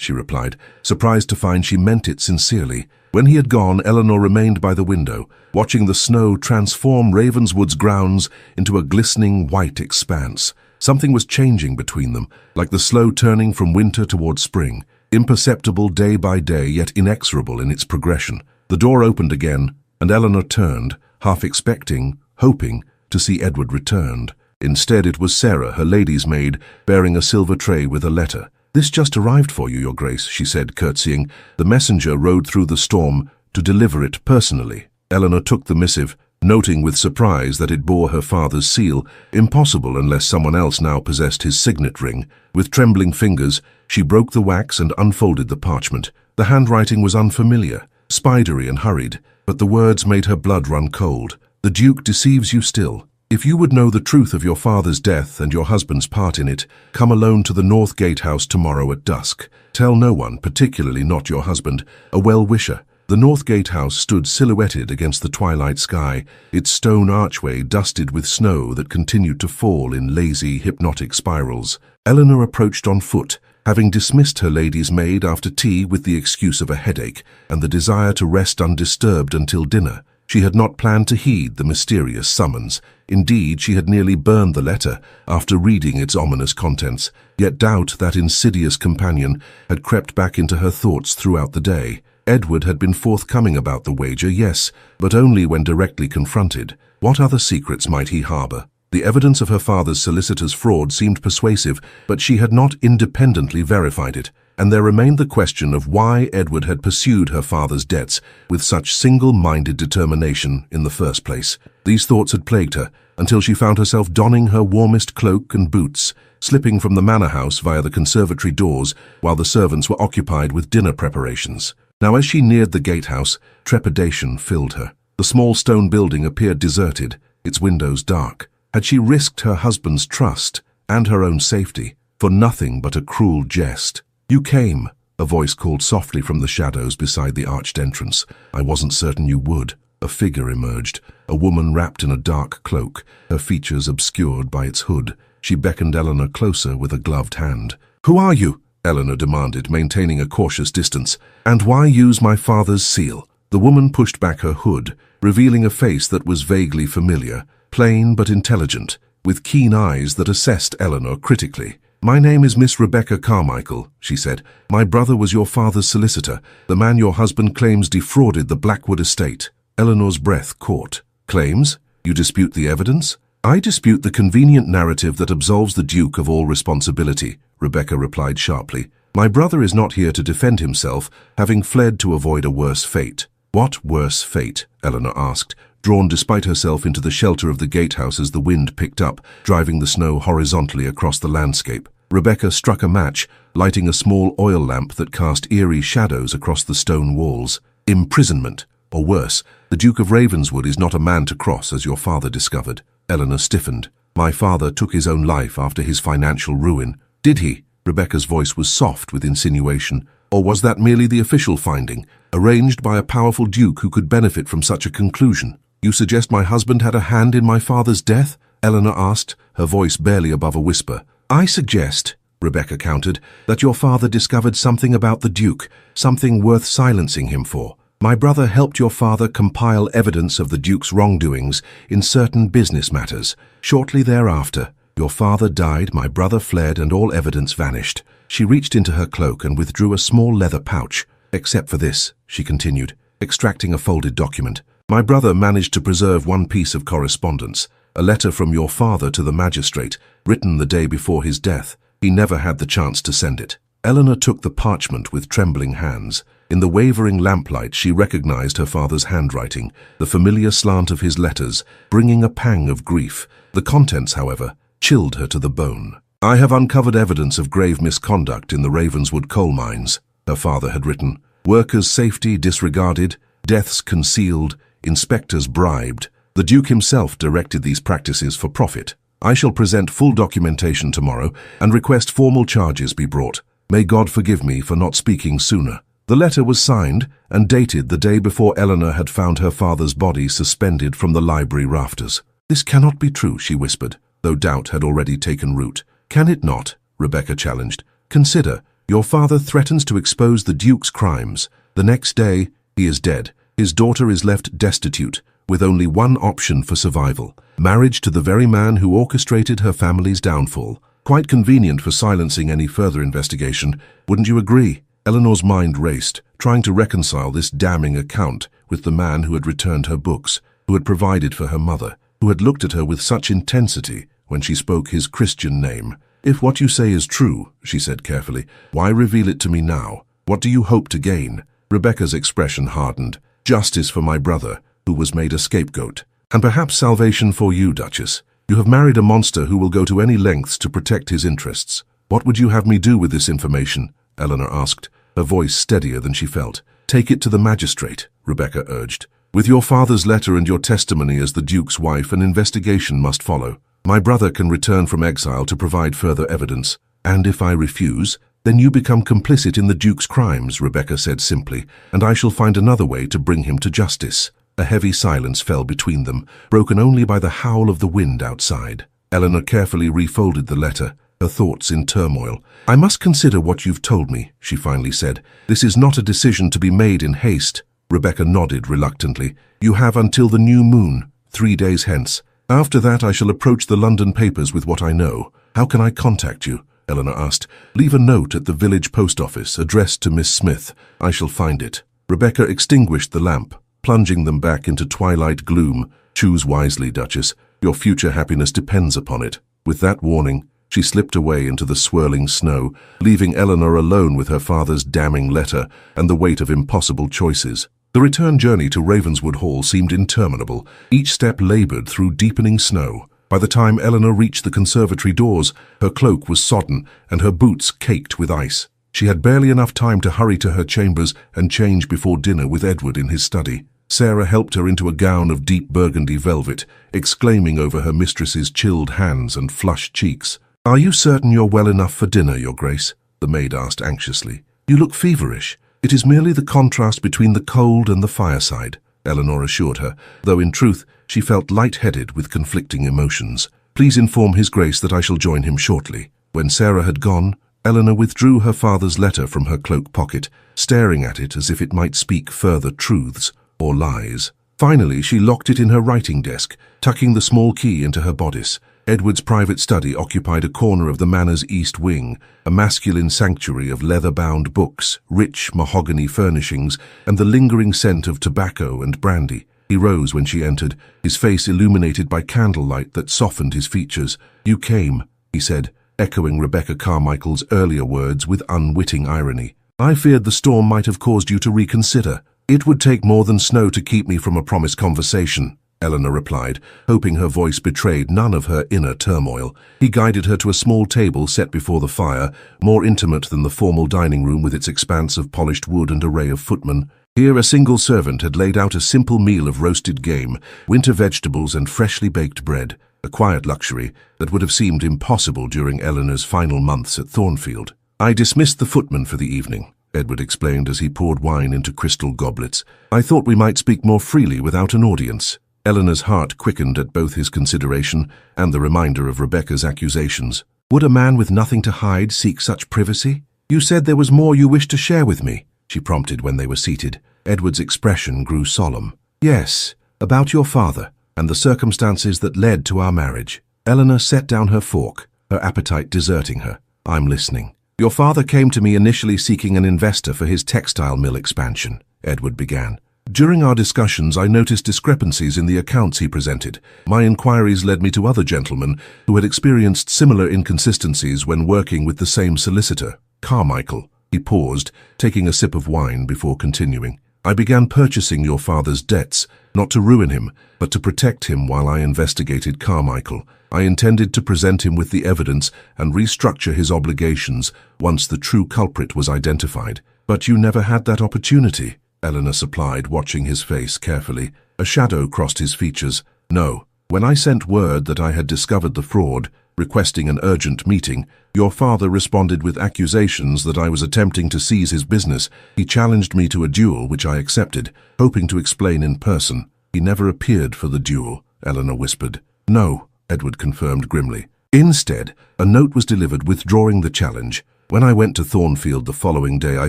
she replied, surprised to find she meant it sincerely. When he had gone, Eleanor remained by the window, watching the snow transform Ravenswood's grounds into a glistening white expanse. Something was changing between them, like the slow turning from winter toward spring, imperceptible day by day, yet inexorable in its progression. The door opened again, and Eleanor turned, half expecting, hoping, to see Edward returned. Instead, it was Sarah, her lady's maid, bearing a silver tray with a letter. "This just arrived for you, Your Grace," she said, curtsying. The messenger rode through the storm to deliver it personally. Eleanor took the missive, noting with surprise that it bore her father's seal, impossible unless someone else now possessed his signet ring. With trembling fingers, she broke the wax and unfolded the parchment. The handwriting was unfamiliar, spidery and hurried, but the words made her blood run cold. "The Duke deceives you still. If you would know the truth of your father's death and your husband's part in it, come alone to the North Gatehouse tomorrow at dusk. Tell no one, particularly not your husband, a well-wisher." The North Gatehouse stood silhouetted against the twilight sky, its stone archway dusted with snow that continued to fall in lazy, hypnotic spirals. Eleanor approached on foot, having dismissed her lady's maid after tea with the excuse of a headache and the desire to rest undisturbed until dinner. She had not planned to heed the mysterious summons. Indeed, she had nearly burned the letter after reading its ominous contents, yet doubt, that insidious companion, had crept back into her thoughts throughout the day. Edward had been forthcoming about the wager, yes, but only when directly confronted. What other secrets might he harbour? The evidence of her father's solicitor's fraud seemed persuasive, but she had not independently verified it, and there remained the question of why Edward had pursued her father's debts with such single-minded determination in the first place. These thoughts had plagued her until she found herself donning her warmest cloak and boots, slipping from the manor house via the conservatory doors while the servants were occupied with dinner preparations. Now, as she neared the gatehouse, trepidation filled her. The small stone building appeared deserted, its windows dark. Had she risked her husband's trust and her own safety for nothing but a cruel jest? "You came," a voice called softly from the shadows beside the arched entrance. "I wasn't certain you would." A figure emerged, a woman wrapped in a dark cloak, her features obscured by its hood. She beckoned Eleanor closer with a gloved hand. "Who are you?" Eleanor demanded, maintaining a cautious distance. "And why use my father's seal?" The woman pushed back her hood, revealing a face that was vaguely familiar, plain but intelligent, with keen eyes that assessed Eleanor critically. "My name is Miss Rebecca Carmichael," she said. "My brother was your father's solicitor, the man your husband claims defrauded the Blackwood estate." Eleanor's breath caught. "Claims? You dispute the evidence?" "I dispute the convenient narrative that absolves the Duke of all responsibility," Rebecca replied sharply. "My brother is not here to defend himself, having fled to avoid a worse fate." "What worse fate?" Eleanor asked, drawn despite herself into the shelter of the gatehouse as the wind picked up, driving the snow horizontally across the landscape. Rebecca struck a match, lighting a small oil lamp that cast eerie shadows across the stone walls. "Imprisonment. Or worse, the Duke of Ravenswood is not a man to cross, as your father discovered." Eleanor stiffened. "My father took his own life after his financial ruin." "Did he?" Rebecca's voice was soft with insinuation. "Or was that merely the official finding, arranged by a powerful duke who could benefit from such a conclusion?" "You suggest my husband had a hand in my father's death?" Eleanor asked, her voice barely above a whisper. "I suggest," Rebecca countered, "that your father discovered something about the Duke, something worth silencing him for. My brother helped your father compile evidence of the Duke's wrongdoings in certain business matters. Shortly thereafter, your father died, my brother fled, and all evidence vanished." She reached into her cloak and withdrew a small leather pouch. "Except for this," she continued, extracting a folded document. "My brother managed to preserve one piece of correspondence, a letter from your father to the magistrate, written the day before his death. He never had the chance to send it." Eleanor took the parchment with trembling hands. In the wavering lamplight, she recognized her father's handwriting, the familiar slant of his letters, bringing a pang of grief. The contents, however, chilled her to the bone. "I have uncovered evidence of grave misconduct in the Ravenswood coal mines," her father had written. "Workers' safety disregarded, deaths concealed, inspectors bribed. The Duke himself directed these practices for profit. I shall present full documentation tomorrow and request formal charges be brought. May God forgive me for not speaking sooner." The letter was signed and dated the day before Eleanor had found her father's body suspended from the library rafters. "This cannot be true," she whispered, though doubt had already taken root. "Can it not?" Rebecca challenged. "Consider, your father threatens to expose the Duke's crimes. The next day, he is dead. His daughter is left destitute, with only one option for survival: marriage to the very man who orchestrated her family's downfall. Quite convenient for silencing any further investigation, wouldn't you agree?" Eleanor's mind raced, trying to reconcile this damning account with the man who had returned her books, who had provided for her mother, who had looked at her with such intensity when she spoke his Christian name. "If what you say is true," she said carefully, "why reveal it to me now? What do you hope to gain?" Rebecca's expression hardened. "Justice for my brother, who was made a scapegoat. And perhaps salvation for you, Duchess. You have married a monster who will go to any lengths to protect his interests." "What would you have me do with this information?" Eleanor asked, her voice steadier than she felt. "Take it to the magistrate," Rebecca urged. "With your father's letter and your testimony as the Duke's wife, an investigation must follow. My brother can return from exile to provide further evidence. And if I refuse, then you become complicit in the Duke's crimes," Rebecca said simply, "and I shall find another way to bring him to justice." A heavy silence fell between them, broken only by the howl of the wind outside. Eleanor carefully refolded the letter, her thoughts in turmoil. "I must consider what you've told me," she finally said. "This is not a decision to be made in haste." Rebecca nodded reluctantly. "You have until the new moon, 3 days hence. After that I shall approach the London papers with what I know." "How can I contact you?" Eleanor asked. "Leave a note at the village post office, addressed to Miss Smith. I shall find it." Rebecca extinguished the lamp, plunging them back into twilight gloom. "Choose wisely, Duchess. Your future happiness depends upon it." With that warning, she slipped away into the swirling snow, leaving Eleanor alone with her father's damning letter and the weight of impossible choices. The return journey to Ravenswood Hall seemed interminable, each step laboured through deepening snow. By the time Eleanor reached the conservatory doors, her cloak was sodden and her boots caked with ice. She had barely enough time to hurry to her chambers and change before dinner with Edward in his study. Sarah helped her into a gown of deep burgundy velvet, exclaiming over her mistress's chilled hands and flushed cheeks. "Are you certain you're well enough for dinner, Your Grace?" the maid asked anxiously. "You look feverish." "It is merely the contrast between the cold and the fireside," Eleanor assured her, though in truth she felt light-headed with conflicting emotions. "Please inform His Grace that I shall join him shortly." When Sarah had gone, Eleanor withdrew her father's letter from her cloak pocket, staring at it as if it might speak further truths or lies. Finally, she locked it in her writing desk, tucking the small key into her bodice. Edward's private study occupied a corner of the manor's east wing, a masculine sanctuary of leather-bound books, rich mahogany furnishings, and the lingering scent of tobacco and brandy. He rose when she entered, his face illuminated by candlelight that softened his features. "You came," he said, echoing Rebecca Carmichael's earlier words with unwitting irony. "I feared the storm might have caused you to reconsider." "It would take more than snow to keep me from a promised conversation," Eleanor replied, hoping her voice betrayed none of her inner turmoil. He guided her to a small table set before the fire, more intimate than the formal dining room with its expanse of polished wood and array of footmen. Here a single servant had laid out a simple meal of roasted game, winter vegetables and freshly baked bread, a quiet luxury that would have seemed impossible during Eleanor's final months at Thornfield. "I dismissed the footman for the evening," Edward explained as he poured wine into crystal goblets. "I thought we might speak more freely without an audience." Eleanor's heart quickened at both his consideration and the reminder of Rebecca's accusations. "Would a man with nothing to hide seek such privacy?" "You said there was more you wished to share with me," she prompted when they were seated. Edward's expression grew solemn. "Yes, about your father and the circumstances that led to our marriage." Eleanor set down her fork, her appetite deserting her. "I'm listening." "Your father came to me initially seeking an investor for his textile mill expansion," Edward began. "During our discussions, I noticed discrepancies in the accounts he presented. My inquiries led me to other gentlemen who had experienced similar inconsistencies when working with the same solicitor, Carmichael." He paused, taking a sip of wine before continuing. "I began purchasing your father's debts, not to ruin him, but to protect him while I investigated Carmichael. I intended to present him with the evidence and restructure his obligations once the true culprit was identified. But you never had that opportunity," Eleanor supplied, watching his face carefully. A shadow crossed his features, No. When I sent word that I had discovered the fraud, requesting an urgent meeting, your father responded with accusations that I was attempting to seize his business. He challenged me to a duel, which I accepted, hoping to explain in person. He never appeared for the duel, Eleanor whispered. No, Edward confirmed grimly. Instead, a note was delivered withdrawing the challenge. When I went to Thornfield the following day, I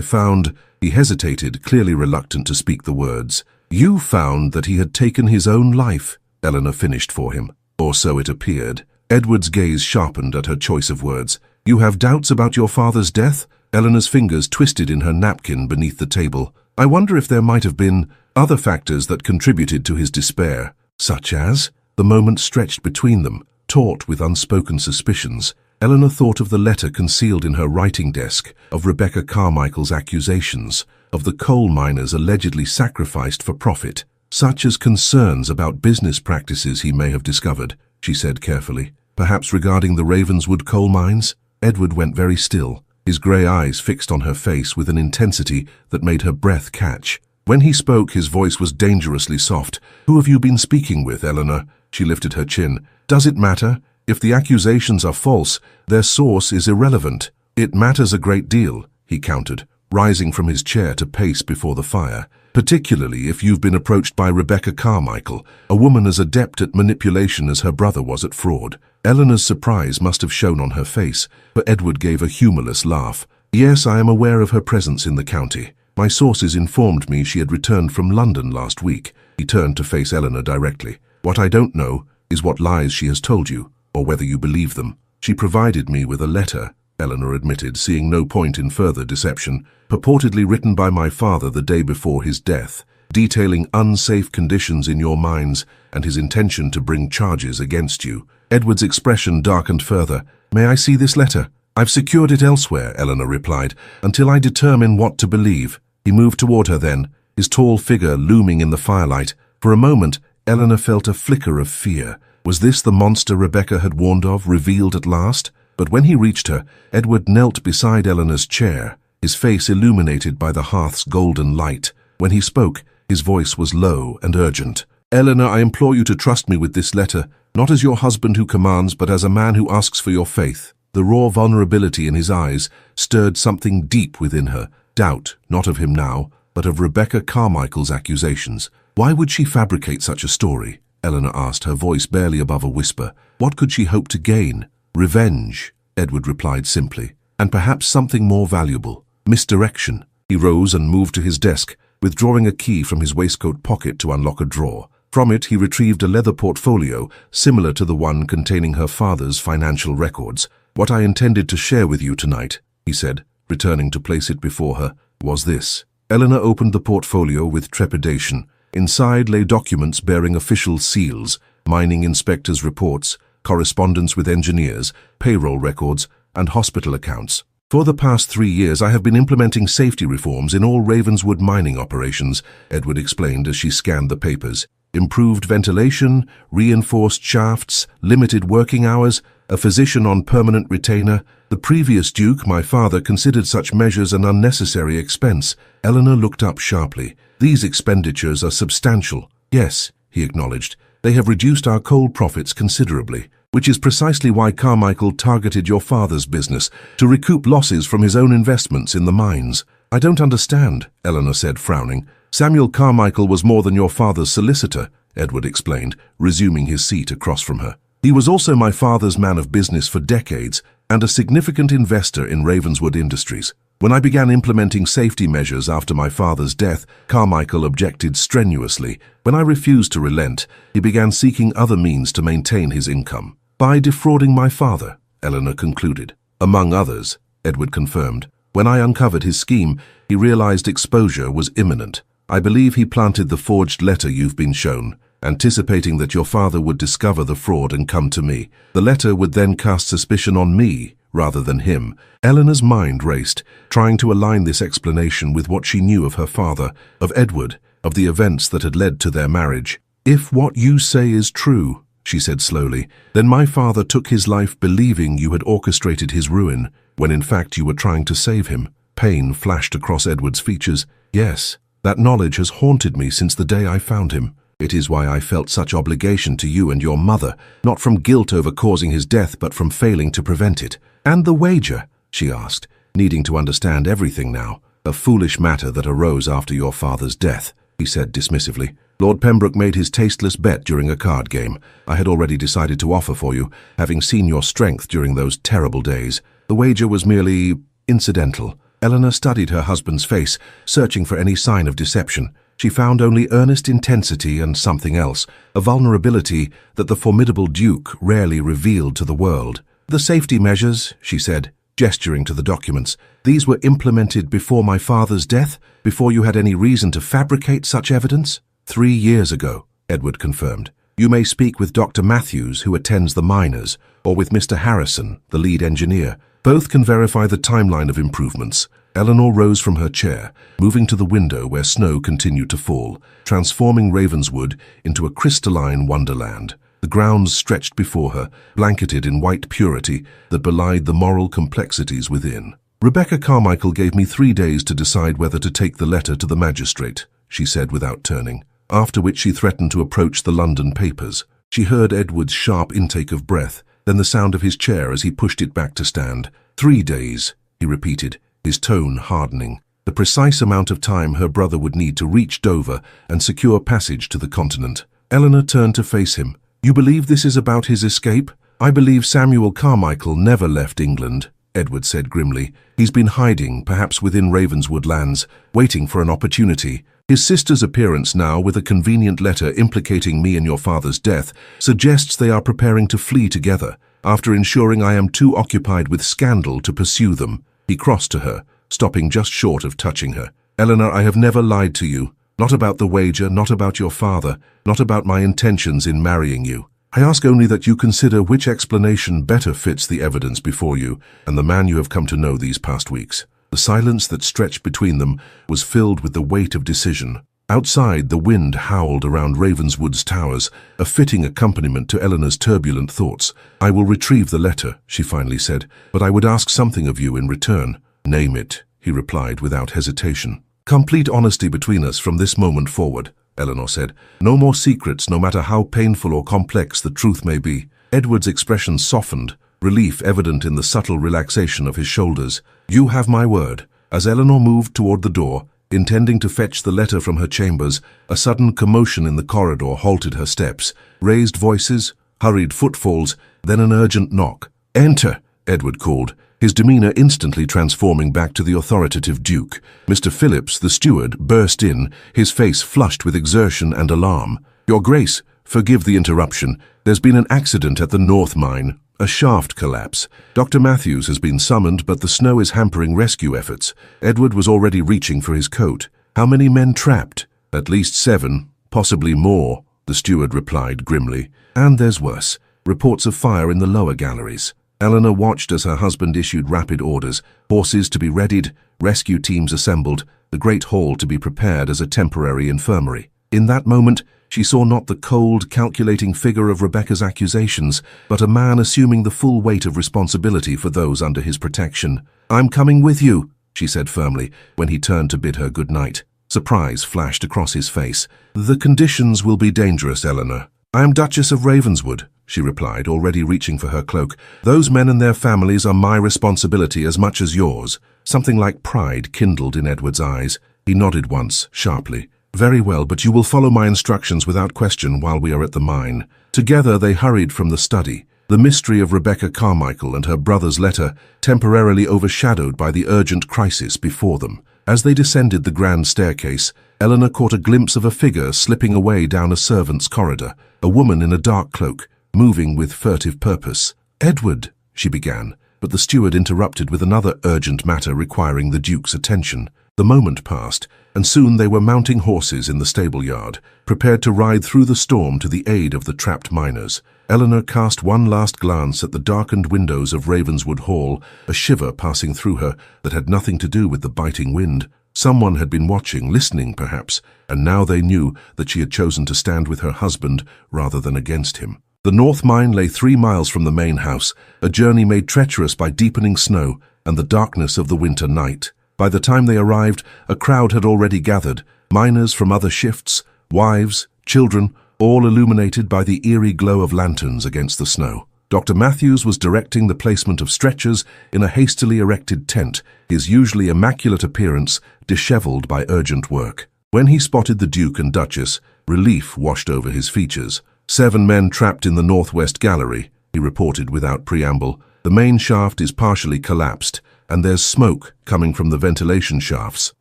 found— He hesitated, clearly reluctant to speak the words. You found that he had taken his own life, Eleanor finished for him. Or so it appeared. Edward's gaze sharpened at her choice of words. You have doubts about your father's death? Eleanor's fingers twisted in her napkin beneath the table. I wonder if there might have been other factors that contributed to his despair. Such as? The moment stretched between them, taut with unspoken suspicions. Eleanor thought of the letter concealed in her writing desk, of Rebecca Carmichael's accusations, of the coal miners allegedly sacrificed for profit, such as concerns about business practices he may have discovered, she said carefully. Perhaps regarding the Ravenswood coal mines? Edward went very still, his grey eyes fixed on her face with an intensity that made her breath catch. When he spoke, his voice was dangerously soft. Who have you been speaking with, Eleanor? She lifted her chin. Does it matter? If the accusations are false, their source is irrelevant. It matters a great deal, he countered, rising from his chair to pace before the fire. Particularly if you've been approached by Rebecca Carmichael, a woman as adept at manipulation as her brother was at fraud. Eleanor's surprise must have shown on her face, for Edward gave a humorless laugh. Yes, I am aware of her presence in the county. My sources informed me she had returned from London last week. He turned to face Eleanor directly. What I don't know is what lies she has told you, or whether you believe them. She provided me with a letter, Eleanor admitted, seeing no point in further deception, purportedly written by my father the day before his death, detailing unsafe conditions in your mines and his intention to bring charges against you. Edward's expression darkened further. May I see this letter? I've secured it elsewhere, Eleanor replied, until I determine what to believe. He moved toward her then, his tall figure looming in the firelight. For a moment, Eleanor felt a flicker of fear. Was this the monster Rebecca had warned of, revealed at last? But when he reached her, Edward knelt beside Eleanor's chair, his face illuminated by the hearth's golden light. When he spoke, his voice was low and urgent. Eleanor, I implore you to trust me with this letter, not as your husband who commands, but as a man who asks for your faith. The raw vulnerability in his eyes stirred something deep within her, doubt, not of him now, but of Rebecca Carmichael's accusations. Why would she fabricate such a story? Eleanor asked, her voice barely above a whisper. What could she hope to gain? Revenge, Edward replied simply, and perhaps something more valuable. Misdirection. He rose and moved to his desk, withdrawing a key from his waistcoat pocket to unlock a drawer. From it, he retrieved a leather portfolio, similar to the one containing her father's financial records. What I intended to share with you tonight, he said, returning to place it before her, was this. Eleanor opened the portfolio with trepidation. Inside lay documents bearing official seals, mining inspectors' reports, correspondence with engineers, payroll records, and hospital accounts. For the past 3 years, I have been implementing safety reforms in all Ravenswood mining operations, Edward explained as she scanned the papers. Improved ventilation, reinforced shafts, limited working hours, a physician on permanent retainer. The previous Duke, my father, considered such measures an unnecessary expense. Eleanor looked up sharply. These expenditures are substantial. Yes, he acknowledged. They have reduced our coal profits considerably, which is precisely why Carmichael targeted your father's business, to recoup losses from his own investments in the mines. I don't understand, Eleanor said, frowning. Samuel Carmichael was more than your father's solicitor, Edward explained, resuming his seat across from her. He was also my father's man of business for decades and a significant investor in Ravenswood Industries. When I began implementing safety measures after my father's death, Carmichael objected strenuously. When I refused to relent, he began seeking other means to maintain his income. By defrauding my father, Eleanor concluded. Among others, Edward confirmed. When I uncovered his scheme, he realized exposure was imminent. I believe he planted the forged letter you've been shown, anticipating that your father would discover the fraud and come to me. The letter would then cast suspicion on me, rather than him. Eleanor's mind raced, trying to align this explanation with what she knew of her father, of Edward, of the events that had led to their marriage. If what you say is true, she said slowly, then my father took his life believing you had orchestrated his ruin, when in fact you were trying to save him. Pain flashed across Edward's features. Yes, that knowledge has haunted me since the day I found him. It is why I felt such obligation to you and your mother, not from guilt over causing his death but from failing to prevent it. And the wager? She asked, needing to understand everything now. A foolish matter that arose after your father's death, he said dismissively. Lord Pembroke made his tasteless bet during a card game. I had already decided to offer for you, having seen your strength during those terrible days. The wager was merely incidental. Eleanor studied her husband's face, searching for any sign of deception. She found only earnest intensity and something else, a vulnerability that the formidable Duke rarely revealed to the world. The safety measures, she said, gesturing to the documents, these were implemented before my father's death, before you had any reason to fabricate such evidence? 3 years ago, Edward confirmed. You may speak with Dr. Matthews, who attends the miners, or with Mr. Harrison, the lead engineer. Both can verify the timeline of improvements. Eleanor rose from her chair, moving to the window where snow continued to fall, transforming Ravenswood into a crystalline wonderland. The grounds stretched before her, blanketed in white purity that belied the moral complexities within. Rebecca Carmichael gave me 3 days to decide whether to take the letter to the magistrate, she said without turning, after which she threatened to approach the London papers. She heard Edward's sharp intake of breath, then the sound of his chair as he pushed it back to stand. 3 days, he repeated, his tone hardening. The precise amount of time her brother would need to reach Dover and secure passage to the continent. Eleanor turned to face him. You believe this is about his escape? I believe Samuel Carmichael never left England, Edward said grimly. He's been hiding, perhaps within Ravenswood lands, waiting for an opportunity. His sister's appearance now, with a convenient letter implicating me in your father's death, suggests they are preparing to flee together, after ensuring I am too occupied with scandal to pursue them. He crossed to her, stopping just short of touching her. Eleanor, I have never lied to you. Not about the wager, not about your father, not about my intentions in marrying you. I ask only that you consider which explanation better fits the evidence before you and the man you have come to know these past weeks. The silence that stretched between them was filled with the weight of decision. Outside, the wind howled around Ravenswood's towers, a fitting accompaniment to Eleanor's turbulent thoughts. I will retrieve the letter, she finally said, but I would ask something of you in return. Name it, he replied without hesitation. Complete honesty between us from this moment forward, Eleanor said. No more secrets, no matter how painful or complex the truth may be. Edward's expression softened, relief evident in the subtle relaxation of his shoulders. You have my word. As Eleanor moved toward the door, intending to fetch the letter from her chambers, a sudden commotion in the corridor halted her steps. Raised voices, hurried footfalls, then an urgent knock. Enter, Edward called, his demeanor instantly transforming back to the authoritative Duke. Mr. Phillips, the steward, burst in, his face flushed with exertion and alarm. Your Grace, forgive the interruption. There's been an accident at the North Mine. A shaft collapse. Dr. Matthews has been summoned, but the snow is hampering rescue efforts. Edward was already reaching for his coat. How many men trapped? At least 7, possibly more, the steward replied grimly. And there's worse. Reports of fire in the lower galleries. Eleanor watched as her husband issued rapid orders. Horses to be readied, rescue teams assembled, the great hall to be prepared as a temporary infirmary. In that moment, she saw not the cold, calculating figure of Rebecca's accusations, but a man assuming the full weight of responsibility for those under his protection. I'm coming with you, she said firmly, when he turned to bid her good night. Surprise flashed across his face. The conditions will be dangerous, Eleanor. I am Duchess of Ravenswood, she replied, already reaching for her cloak. Those men and their families are my responsibility as much as yours. Something like pride kindled in Edward's eyes. He nodded once, sharply. Very well, but you will follow my instructions without question while we are at the mine. Together they hurried from the study, the mystery of Rebecca Carmichael and her brother's letter temporarily overshadowed by the urgent crisis before them. As they descended the grand staircase, Eleanor caught a glimpse of a figure slipping away down a servants' corridor, a woman in a dark cloak, moving with furtive purpose. Edward, she began, but the steward interrupted with another urgent matter requiring the Duke's attention. The moment passed, and soon they were mounting horses in the stable yard, prepared to ride through the storm to the aid of the trapped miners. Eleanor cast one last glance at the darkened windows of Ravenswood Hall, a shiver passing through her that had nothing to do with the biting wind. Someone had been watching, listening perhaps, and now they knew that she had chosen to stand with her husband rather than against him. The North Mine lay 3 miles from the main house, a journey made treacherous by deepening snow and the darkness of the winter night. By the time they arrived, a crowd had already gathered, miners from other shifts, wives, children, all illuminated by the eerie glow of lanterns against the snow. Dr. Matthews was directing the placement of stretchers in a hastily erected tent, his usually immaculate appearance disheveled by urgent work. When he spotted the Duke and Duchess, relief washed over his features. 7 men trapped in the northwest gallery, he reported without preamble. The main shaft is partially collapsed, and there's smoke coming from the ventilation shafts.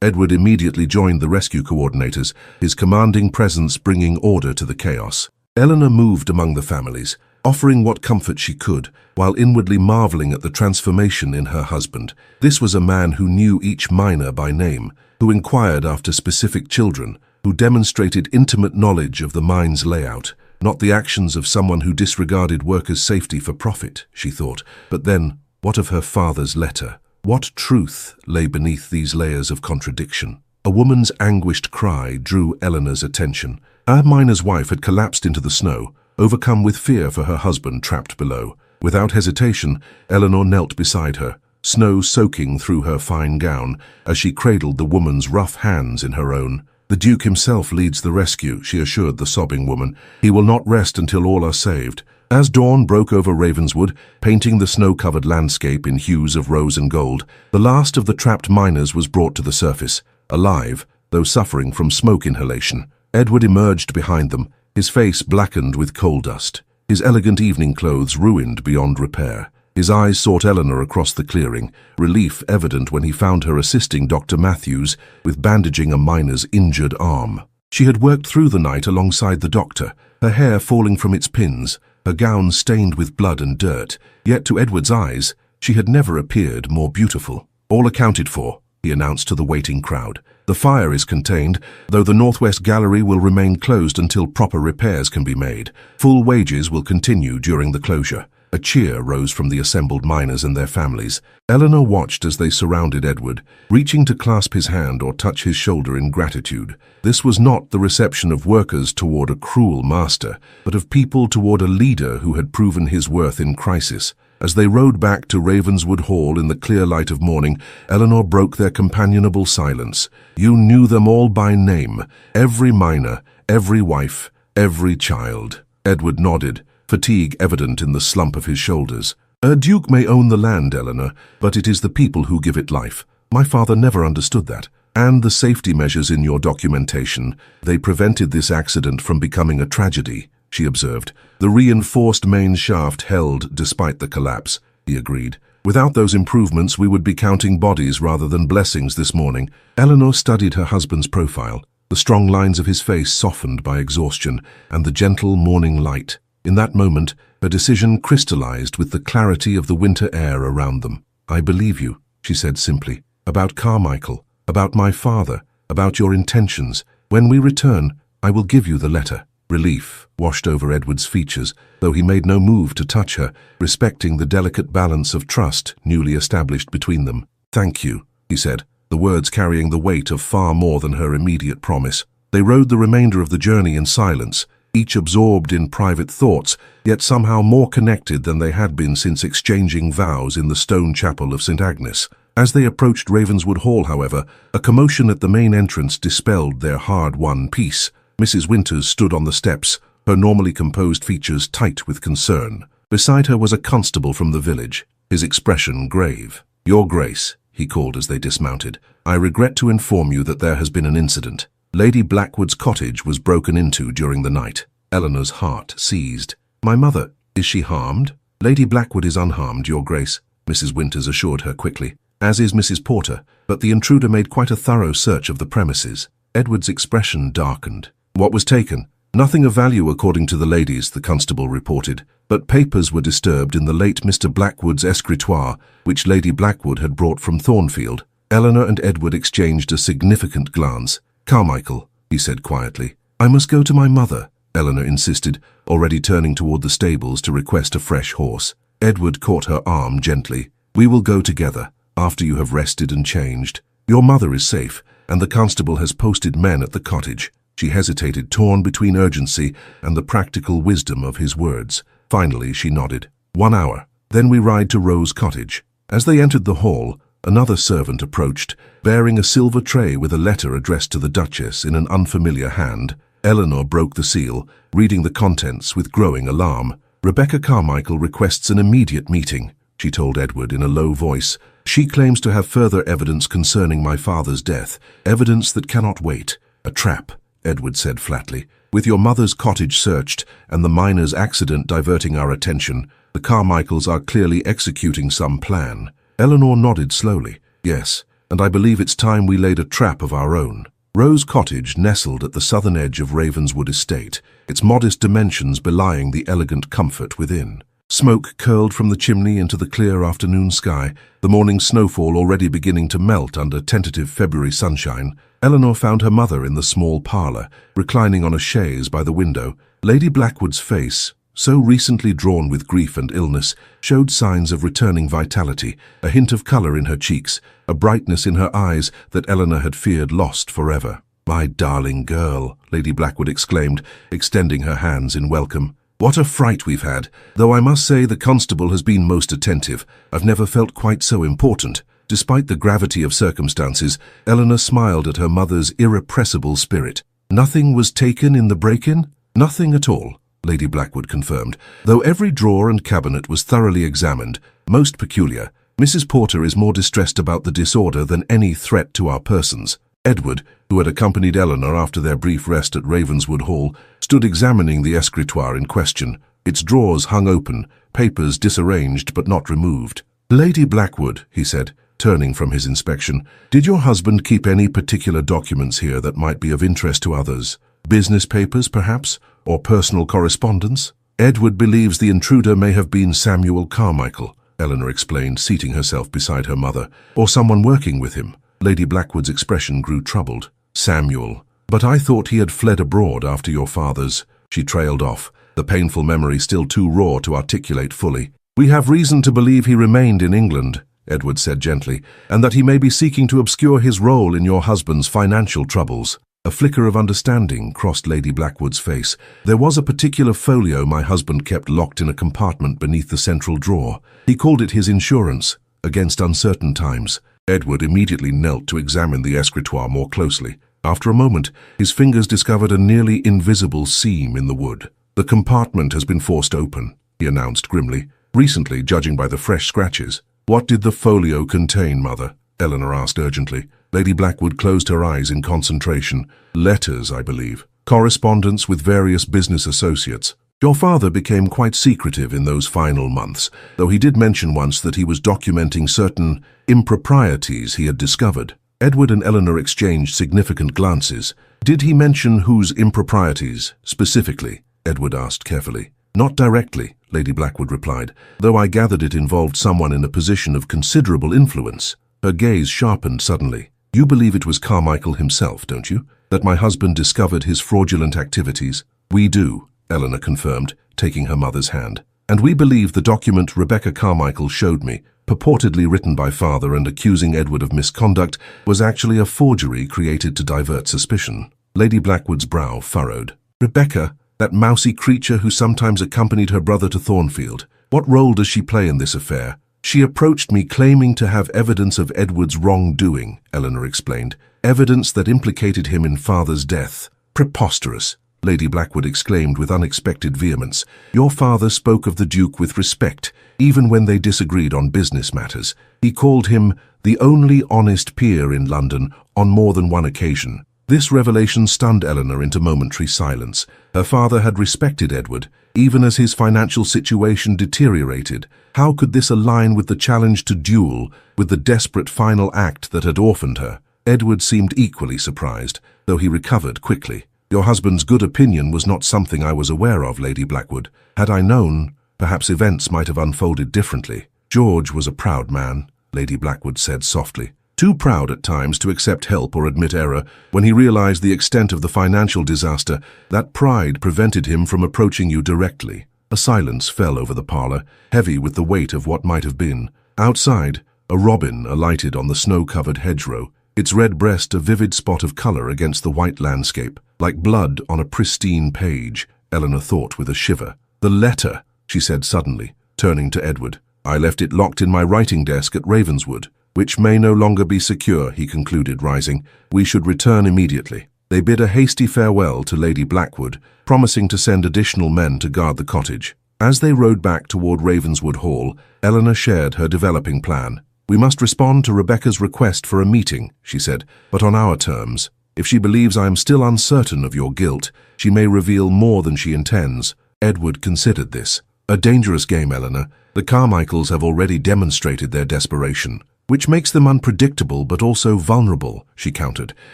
Edward immediately joined the rescue coordinators, his commanding presence bringing order to the chaos. Eleanor moved among the families, offering what comfort she could, while inwardly marveling at the transformation in her husband. This was a man who knew each miner by name, who inquired after specific children, who demonstrated intimate knowledge of the mine's layout, not the actions of someone who disregarded workers' safety for profit, she thought. But then, what of her father's letter? What truth lay beneath these layers of contradiction? A woman's anguished cry drew Eleanor's attention. Our miner's wife had collapsed into the snow, overcome with fear for her husband trapped below. Without hesitation, Eleanor knelt beside her, snow soaking through her fine gown as she cradled the woman's rough hands in her own. The Duke himself leads the rescue, she assured the sobbing woman. He will not rest until all are saved. As dawn broke over Ravenswood, painting the snow-covered landscape in hues of rose and gold, the last of the trapped miners was brought to the surface, alive, though suffering from smoke inhalation. Edward emerged behind them, his face blackened with coal dust, his elegant evening clothes ruined beyond repair. His eyes sought Eleanor across the clearing, relief evident when he found her assisting Dr. Matthews with bandaging a miner's injured arm. She had worked through the night alongside the doctor, her hair falling from its pins, her gown stained with blood and dirt, yet to Edward's eyes, she had never appeared more beautiful. All accounted for, he announced to the waiting crowd. The fire is contained, though the Northwest Gallery will remain closed until proper repairs can be made. Full wages will continue during the closure. A cheer rose from the assembled miners and their families. Eleanor watched as they surrounded Edward, reaching to clasp his hand or touch his shoulder in gratitude. This was not the reception of workers toward a cruel master, but of people toward a leader who had proven his worth in crisis. As they rode back to Ravenswood Hall in the clear light of morning, Eleanor broke their companionable silence. You knew them all by name, every miner, every wife, every child. Edward nodded, fatigue evident in the slump of his shoulders. A duke may own the land, Eleanor, but it is the people who give it life. My father never understood that. And the safety measures in your documentation, they prevented this accident from becoming a tragedy, she observed. The reinforced main shaft held despite the collapse, he agreed. Without those improvements, we would be counting bodies rather than blessings this morning. Eleanor studied her husband's profile, the strong lines of his face softened by exhaustion, and the gentle morning light. In that moment, her decision crystallized with the clarity of the winter air around them. I believe you, she said simply, about Carmichael, about my father, about your intentions. When we return, I will give you the letter. Relief washed over Edward's features, though he made no move to touch her, respecting the delicate balance of trust newly established between them. Thank you, he said, the words carrying the weight of far more than her immediate promise. They rode the remainder of the journey in silence, each absorbed in private thoughts, yet somehow more connected than they had been since exchanging vows in the stone chapel of St. Agnes. As they approached Ravenswood Hall, however, a commotion at the main entrance dispelled their hard-won peace. Mrs. Winters stood on the steps, her normally composed features tight with concern. Beside her was a constable from the village, his expression grave. Your Grace, he called as they dismounted, I regret to inform you that there has been an incident. Lady Blackwood's cottage was broken into during the night. Eleanor's heart seized. My mother, is she harmed? Lady Blackwood is unharmed, Your Grace, Mrs. Winters assured her quickly, as is Mrs. Porter, but the intruder made quite a thorough search of the premises. Edward's expression darkened. What was taken? Nothing of value according to the ladies, the constable reported, but papers were disturbed in the late Mr. Blackwood's escritoire, which Lady Blackwood had brought from Thornfield. Eleanor and Edward exchanged a significant glance. Carmichael, he said quietly. I must go to my mother, Eleanor insisted, already turning toward the stables to request a fresh horse. Edward caught her arm gently. We will go together, after you have rested and changed. Your mother is safe, and the constable has posted men at the cottage. She hesitated, torn between urgency and the practical wisdom of his words. Finally, she nodded. 1 hour. Then we ride to Rose Cottage. As they entered the hall, another servant approached, bearing a silver tray with a letter addressed to the Duchess in an unfamiliar hand. Eleanor broke the seal, reading the contents with growing alarm. "Rebecca Carmichael requests an immediate meeting," she told Edward in a low voice. "She claims to have further evidence concerning my father's death, evidence that cannot wait." "A trap," Edward said flatly. "With your mother's cottage searched and the miner's accident diverting our attention, the Carmichaels are clearly executing some plan." Eleanor nodded slowly. "Yes, and I believe it's time we laid a trap of our own." Rose Cottage nestled at the southern edge of Ravenswood Estate, its modest dimensions belying the elegant comfort within. Smoke curled from the chimney into the clear afternoon sky, the morning snowfall already beginning to melt under tentative February sunshine. Eleanor found her mother in the small parlour, reclining on a chaise by the window. Lady Blackwood's face, so recently drawn with grief and illness, showed signs of returning vitality, a hint of colour in her cheeks, a brightness in her eyes that Eleanor had feared lost forever. "My darling girl," Lady Blackwood exclaimed, extending her hands in welcome. "What a fright we've had, though I must say the constable has been most attentive. I've never felt quite so important." Despite the gravity of circumstances, Eleanor smiled at her mother's irrepressible spirit. "Nothing was taken in the break-in?" "Nothing at all," Lady Blackwood confirmed, though every drawer and cabinet was thoroughly examined. "Most peculiar. Mrs. Porter is more distressed about the disorder than any threat to our persons." Edward, who had accompanied Eleanor after their brief rest at Ravenswood Hall, stood examining the escritoire in question. Its drawers hung open, papers disarranged but not removed. "Lady Blackwood," he said, turning from his inspection, "did your husband keep any particular documents here that might be of interest to others? Business papers, perhaps, or personal correspondence?" "Edward believes the intruder may have been Samuel Carmichael," Eleanor explained, seating herself beside her mother, "or someone working with him." Lady Blackwood's expression grew troubled. "Samuel. But I thought he had fled abroad after your father's—" She trailed off, the painful memory still too raw to articulate fully. "We have reason to believe he remained in England," Edward said gently, "and that he may be seeking to obscure his role in your husband's financial troubles." A flicker of understanding crossed Lady Blackwood's face. "There was a particular folio my husband kept locked in a compartment beneath the central drawer. He called it his insurance against uncertain times." Edward immediately knelt to examine the escritoire more closely. After a moment, his fingers discovered a nearly invisible seam in the wood. "The compartment has been forced open," he announced grimly, "recently, judging by the fresh scratches." "What did the folio contain, Mother?" Eleanor asked urgently. Lady Blackwood closed her eyes in concentration. "Letters, I believe. Correspondence with various business associates. Your father became quite secretive in those final months, though he did mention once that he was documenting certain improprieties he had discovered." Edward and Eleanor exchanged significant glances. "Did he mention whose improprieties, specifically?" Edward asked carefully. "Not directly," Lady Blackwood replied, "though I gathered it involved someone in a position of considerable influence." Her gaze sharpened suddenly. "You believe it was Carmichael himself, don't you? That my husband discovered his fraudulent activities?" "We do," Eleanor confirmed, taking her mother's hand. "And we believe the document Rebecca Carmichael showed me, purportedly written by father and accusing Edward of misconduct, was actually a forgery created to divert suspicion." Lady Blackwood's brow furrowed. "Rebecca, that mousy creature who sometimes accompanied her brother to Thornfield. What role does she play in this affair?" "She approached me claiming to have evidence of Edward's wrongdoing," Eleanor explained. "Evidence that implicated him in father's death." "Preposterous," Lady Blackwood exclaimed with unexpected vehemence. "Your father spoke of the Duke with respect, even when they disagreed on business matters. He called him the only honest peer in London on more than one occasion." This revelation stunned Eleanor into momentary silence. Her father had respected Edward, even as his financial situation deteriorated. How could this align with the challenge to duel, with the desperate final act that had orphaned her? Edward seemed equally surprised, though he recovered quickly. "Your husband's good opinion was not something I was aware of, Lady Blackwood. Had I known, perhaps events might have unfolded differently." "George was a proud man," Lady Blackwood said softly. "Too proud at times to accept help or admit error. When he realized the extent of the financial disaster, that pride prevented him from approaching you directly." A silence fell over the parlour, heavy with the weight of what might have been. Outside, a robin alighted on the snow-covered hedgerow, its red breast a vivid spot of colour against the white landscape, like blood on a pristine page, Eleanor thought with a shiver. "The letter," she said suddenly, turning to Edward. "I left it locked in my writing desk at Ravenswood." "Which may no longer be secure," he concluded, rising. "We should return immediately." They bid a hasty farewell to Lady Blackwood, promising to send additional men to guard the cottage. As they rode back toward Ravenswood Hall, Eleanor shared her developing plan. "We must respond to Rebecca's request for a meeting," she said, "but on our terms. If she believes I am still uncertain of your guilt, she may reveal more than she intends." Edward considered this. "A dangerous game, Eleanor. The Carmichaels have already demonstrated their desperation, which makes them unpredictable but also vulnerable," she countered.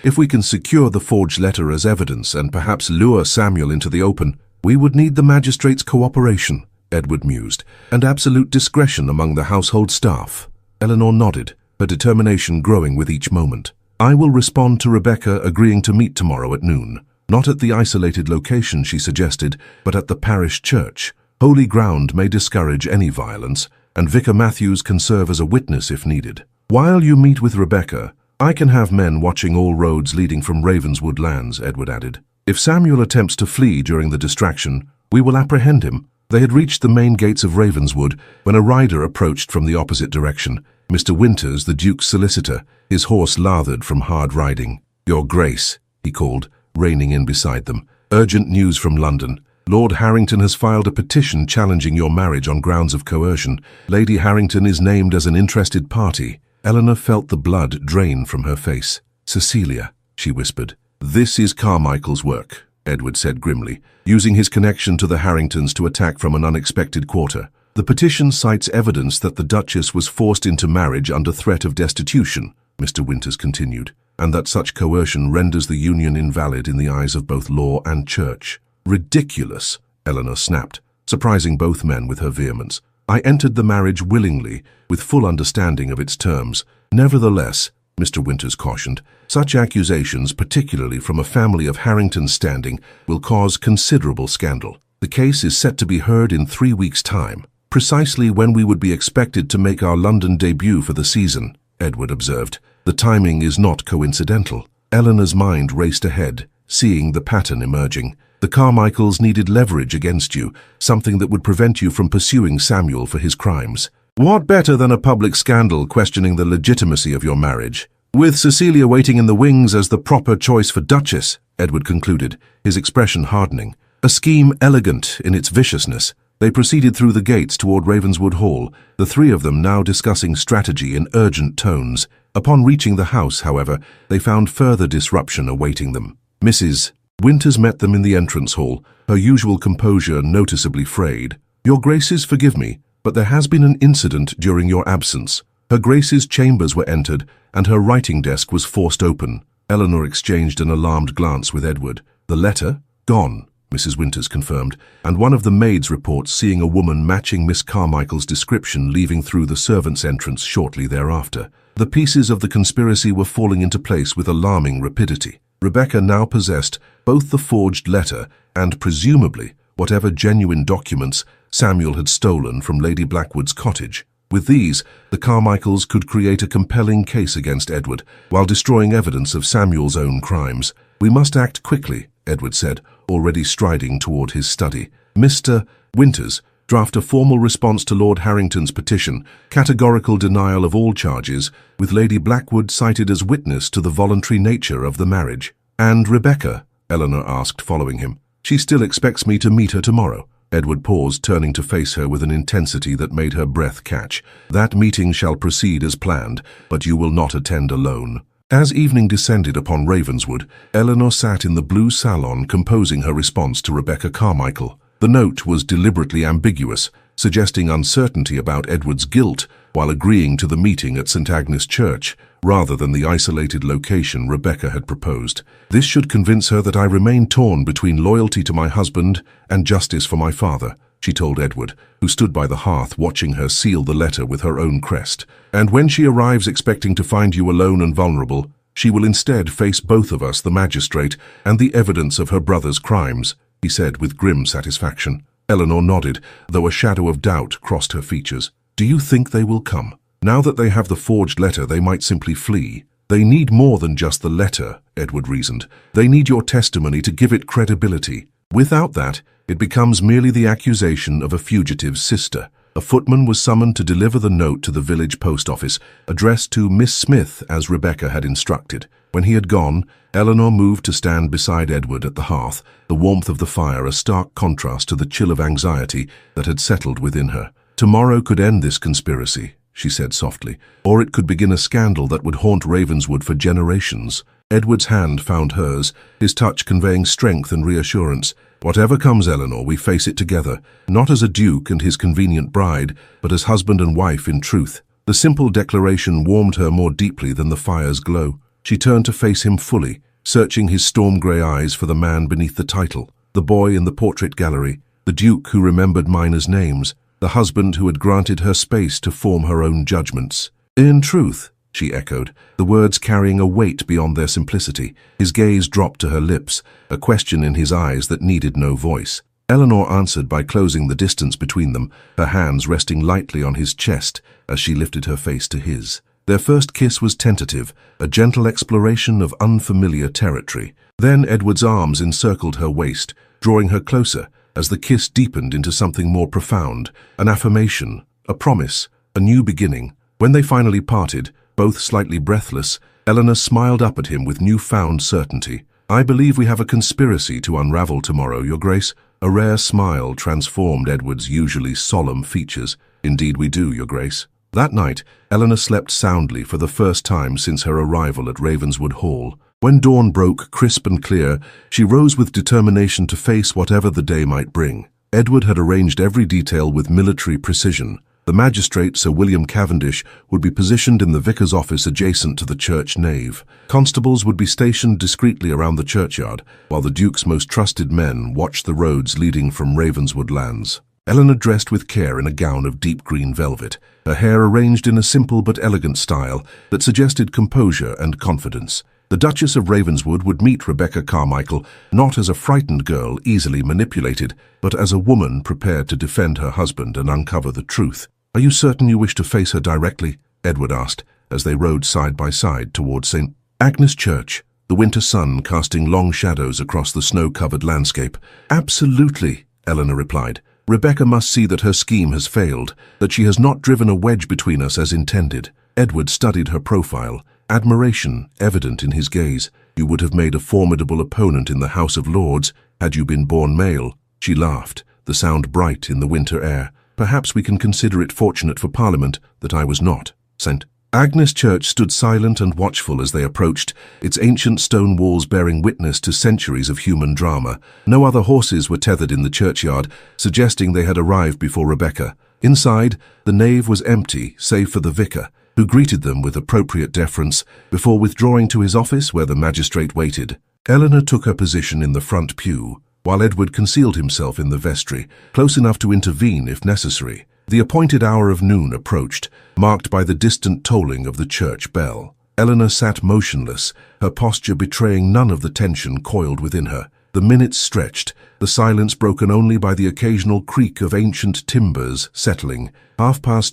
"If we can secure the forged letter as evidence and perhaps lure Samuel into the open, we would need the magistrate's cooperation," Edward mused, "and absolute discretion among the household staff." Eleanor nodded, her determination growing with each moment. "I will respond to Rebecca agreeing to meet tomorrow at noon. Not at the isolated location she suggested, but at the parish church. Holy ground may discourage any violence, and Vicar Matthews can serve as a witness if needed. While you meet with Rebecca, I can have men watching all roads leading from Ravenswood lands," Edward added. "If Samuel attempts to flee during the distraction, we will apprehend him." They had reached the main gates of Ravenswood when a rider approached from the opposite direction. Mr. Winters, the Duke's solicitor, his horse lathered from hard riding. "Your Grace," he called, reining in beside them. "Urgent news from London. Lord Harrington has filed a petition challenging your marriage on grounds of coercion. Lady Harrington is named as an interested party." Eleanor felt the blood drain from her face. "Cecilia," she whispered. "This is Carmichael's work," Edward said grimly, using his connection to the Harringtons to attack from an unexpected quarter. "The petition cites evidence that the Duchess was forced into marriage under threat of destitution," Mr. Winters continued, "and that such coercion renders the union invalid in the eyes of both law and church." "Ridiculous," Eleanor snapped, surprising both men with her vehemence. "I entered the marriage willingly, with full understanding of its terms. Nevertheless," Mr. Winters cautioned, "such accusations, particularly from a family of Harrington's standing, will cause considerable scandal. The case is set to be heard in 3 weeks' time, precisely when we would be expected to make our London debut for the season," Edward observed. "The timing is not coincidental." Eleanor's mind raced ahead, seeing the pattern emerging. The Carmichaels needed leverage against you, something that would prevent you from pursuing Samuel for his crimes. "What better than a public scandal questioning the legitimacy of your marriage? With Cecilia waiting in the wings as the proper choice for Duchess," Edward concluded, his expression hardening. "A scheme elegant in its viciousness." They proceeded through the gates toward Ravenswood Hall, the three of them now discussing strategy in urgent tones. Upon reaching the house, however, they found further disruption awaiting them. Mrs. Winters met them in the entrance hall, her usual composure noticeably frayed. "Your Graces forgive me, but there has been an incident during your absence." Her Grace's chambers were entered, and her writing desk was forced open. Eleanor exchanged an alarmed glance with Edward. "The letter? Gone," Mrs. Winters confirmed, and one of the maids reports seeing a woman matching Miss Carmichael's description leaving through the servants' entrance shortly thereafter. The pieces of the conspiracy were falling into place with alarming rapidity. Rebecca now possessed both the forged letter and, presumably, whatever genuine documents Samuel had stolen from Lady Blackwood's cottage. With these, the Carmichaels could create a compelling case against Edward, while destroying evidence of Samuel's own crimes. "We must act quickly," Edward said, already striding toward his study. "Mr. Winters, draft a formal response to Lord Harrington's petition, categorical denial of all charges, with Lady Blackwood cited as witness to the voluntary nature of the marriage." "And Rebecca?" Eleanor asked, following him. "She still expects me to meet her tomorrow." Edward paused, turning to face her with an intensity that made her breath catch. "That meeting shall proceed as planned, but you will not attend alone." As evening descended upon Ravenswood, Eleanor sat in the blue salon composing her response to Rebecca Carmichael. The note was deliberately ambiguous, suggesting uncertainty about Edward's guilt while agreeing to the meeting at St. Agnes Church, rather than the isolated location Rebecca had proposed. "This should convince her that I remain torn between loyalty to my husband and justice for my father," she told Edward, who stood by the hearth watching her seal the letter with her own crest. "And when she arrives expecting to find you alone and vulnerable, she will instead face both of us, the magistrate, and the evidence of her brother's crimes," he said with grim satisfaction. Eleanor nodded, though a shadow of doubt crossed her features. "Do you think they will come? Now that they have the forged letter, they might simply flee." "They need more than just the letter," Edward reasoned. "They need your testimony to give it credibility. Without that, it becomes merely the accusation of a fugitive's sister." A footman was summoned to deliver the note to the village post office, addressed to Miss Smith as Rebecca had instructed. When he had gone, Eleanor moved to stand beside Edward at the hearth, the warmth of the fire a stark contrast to the chill of anxiety that had settled within her. "Tomorrow could end this conspiracy," she said softly, "or it could begin a scandal that would haunt Ravenswood for generations." Edward's hand found hers, his touch conveying strength and reassurance. "Whatever comes, Eleanor, we face it together, not as a duke and his convenient bride, but as husband and wife in truth." The simple declaration warmed her more deeply than the fire's glow. She turned to face him fully, searching his storm-grey eyes for the man beneath the title, the boy in the portrait gallery, the duke who remembered minors' names, the husband who had granted her space to form her own judgments. "In truth," she echoed, the words carrying a weight beyond their simplicity. His gaze dropped to her lips, a question in his eyes that needed no voice. Eleanor answered by closing the distance between them, her hands resting lightly on his chest as she lifted her face to his. Their first kiss was tentative, a gentle exploration of unfamiliar territory. Then Edward's arms encircled her waist, drawing her closer as the kiss deepened into something more profound, an affirmation, a promise, a new beginning. When they finally parted, both slightly breathless, Eleanor smiled up at him with newfound certainty. "I believe we have a conspiracy to unravel tomorrow, Your Grace." A rare smile transformed Edward's usually solemn features. "Indeed we do, Your Grace." That night, Eleanor slept soundly for the first time since her arrival at Ravenswood Hall. When dawn broke crisp and clear, she rose with determination to face whatever the day might bring. Edward had arranged every detail with military precision. The magistrate, Sir William Cavendish, would be positioned in the vicar's office adjacent to the church nave. Constables would be stationed discreetly around the churchyard, while the Duke's most trusted men watched the roads leading from Ravenswood lands. Eleanor dressed with care in a gown of deep green velvet, her hair arranged in a simple but elegant style that suggested composure and confidence. The Duchess of Ravenswood would meet Rebecca Carmichael not as a frightened girl easily manipulated, but as a woman prepared to defend her husband and uncover the truth. "Are you certain you wish to face her directly?" Edward asked, as they rode side by side toward St. Agnes Church, the winter sun casting long shadows across the snow-covered landscape. "Absolutely," Eleanor replied. "Rebecca must see that her scheme has failed, that she has not driven a wedge between us as intended." Edward studied her profile, admiration evident in his gaze. "You would have made a formidable opponent in the House of Lords had you been born male." She laughed, the sound bright in the winter air. "Perhaps we can consider it fortunate for Parliament that I was not." St. Agnes Church stood silent and watchful as they approached, its ancient stone walls bearing witness to centuries of human drama. No other horses were tethered in the churchyard, suggesting they had arrived before Rebecca. Inside, the nave was empty, save for the vicar, who greeted them with appropriate deference before withdrawing to his office where the magistrate waited. Eleanor took her position in the front pew, while Edward concealed himself in the vestry, close enough to intervene if necessary. The appointed hour of noon approached, marked by the distant tolling of the church bell. Eleanor sat motionless, her posture betraying none of the tension coiled within her. The minutes stretched, the silence broken only by the occasional creak of ancient timbers settling.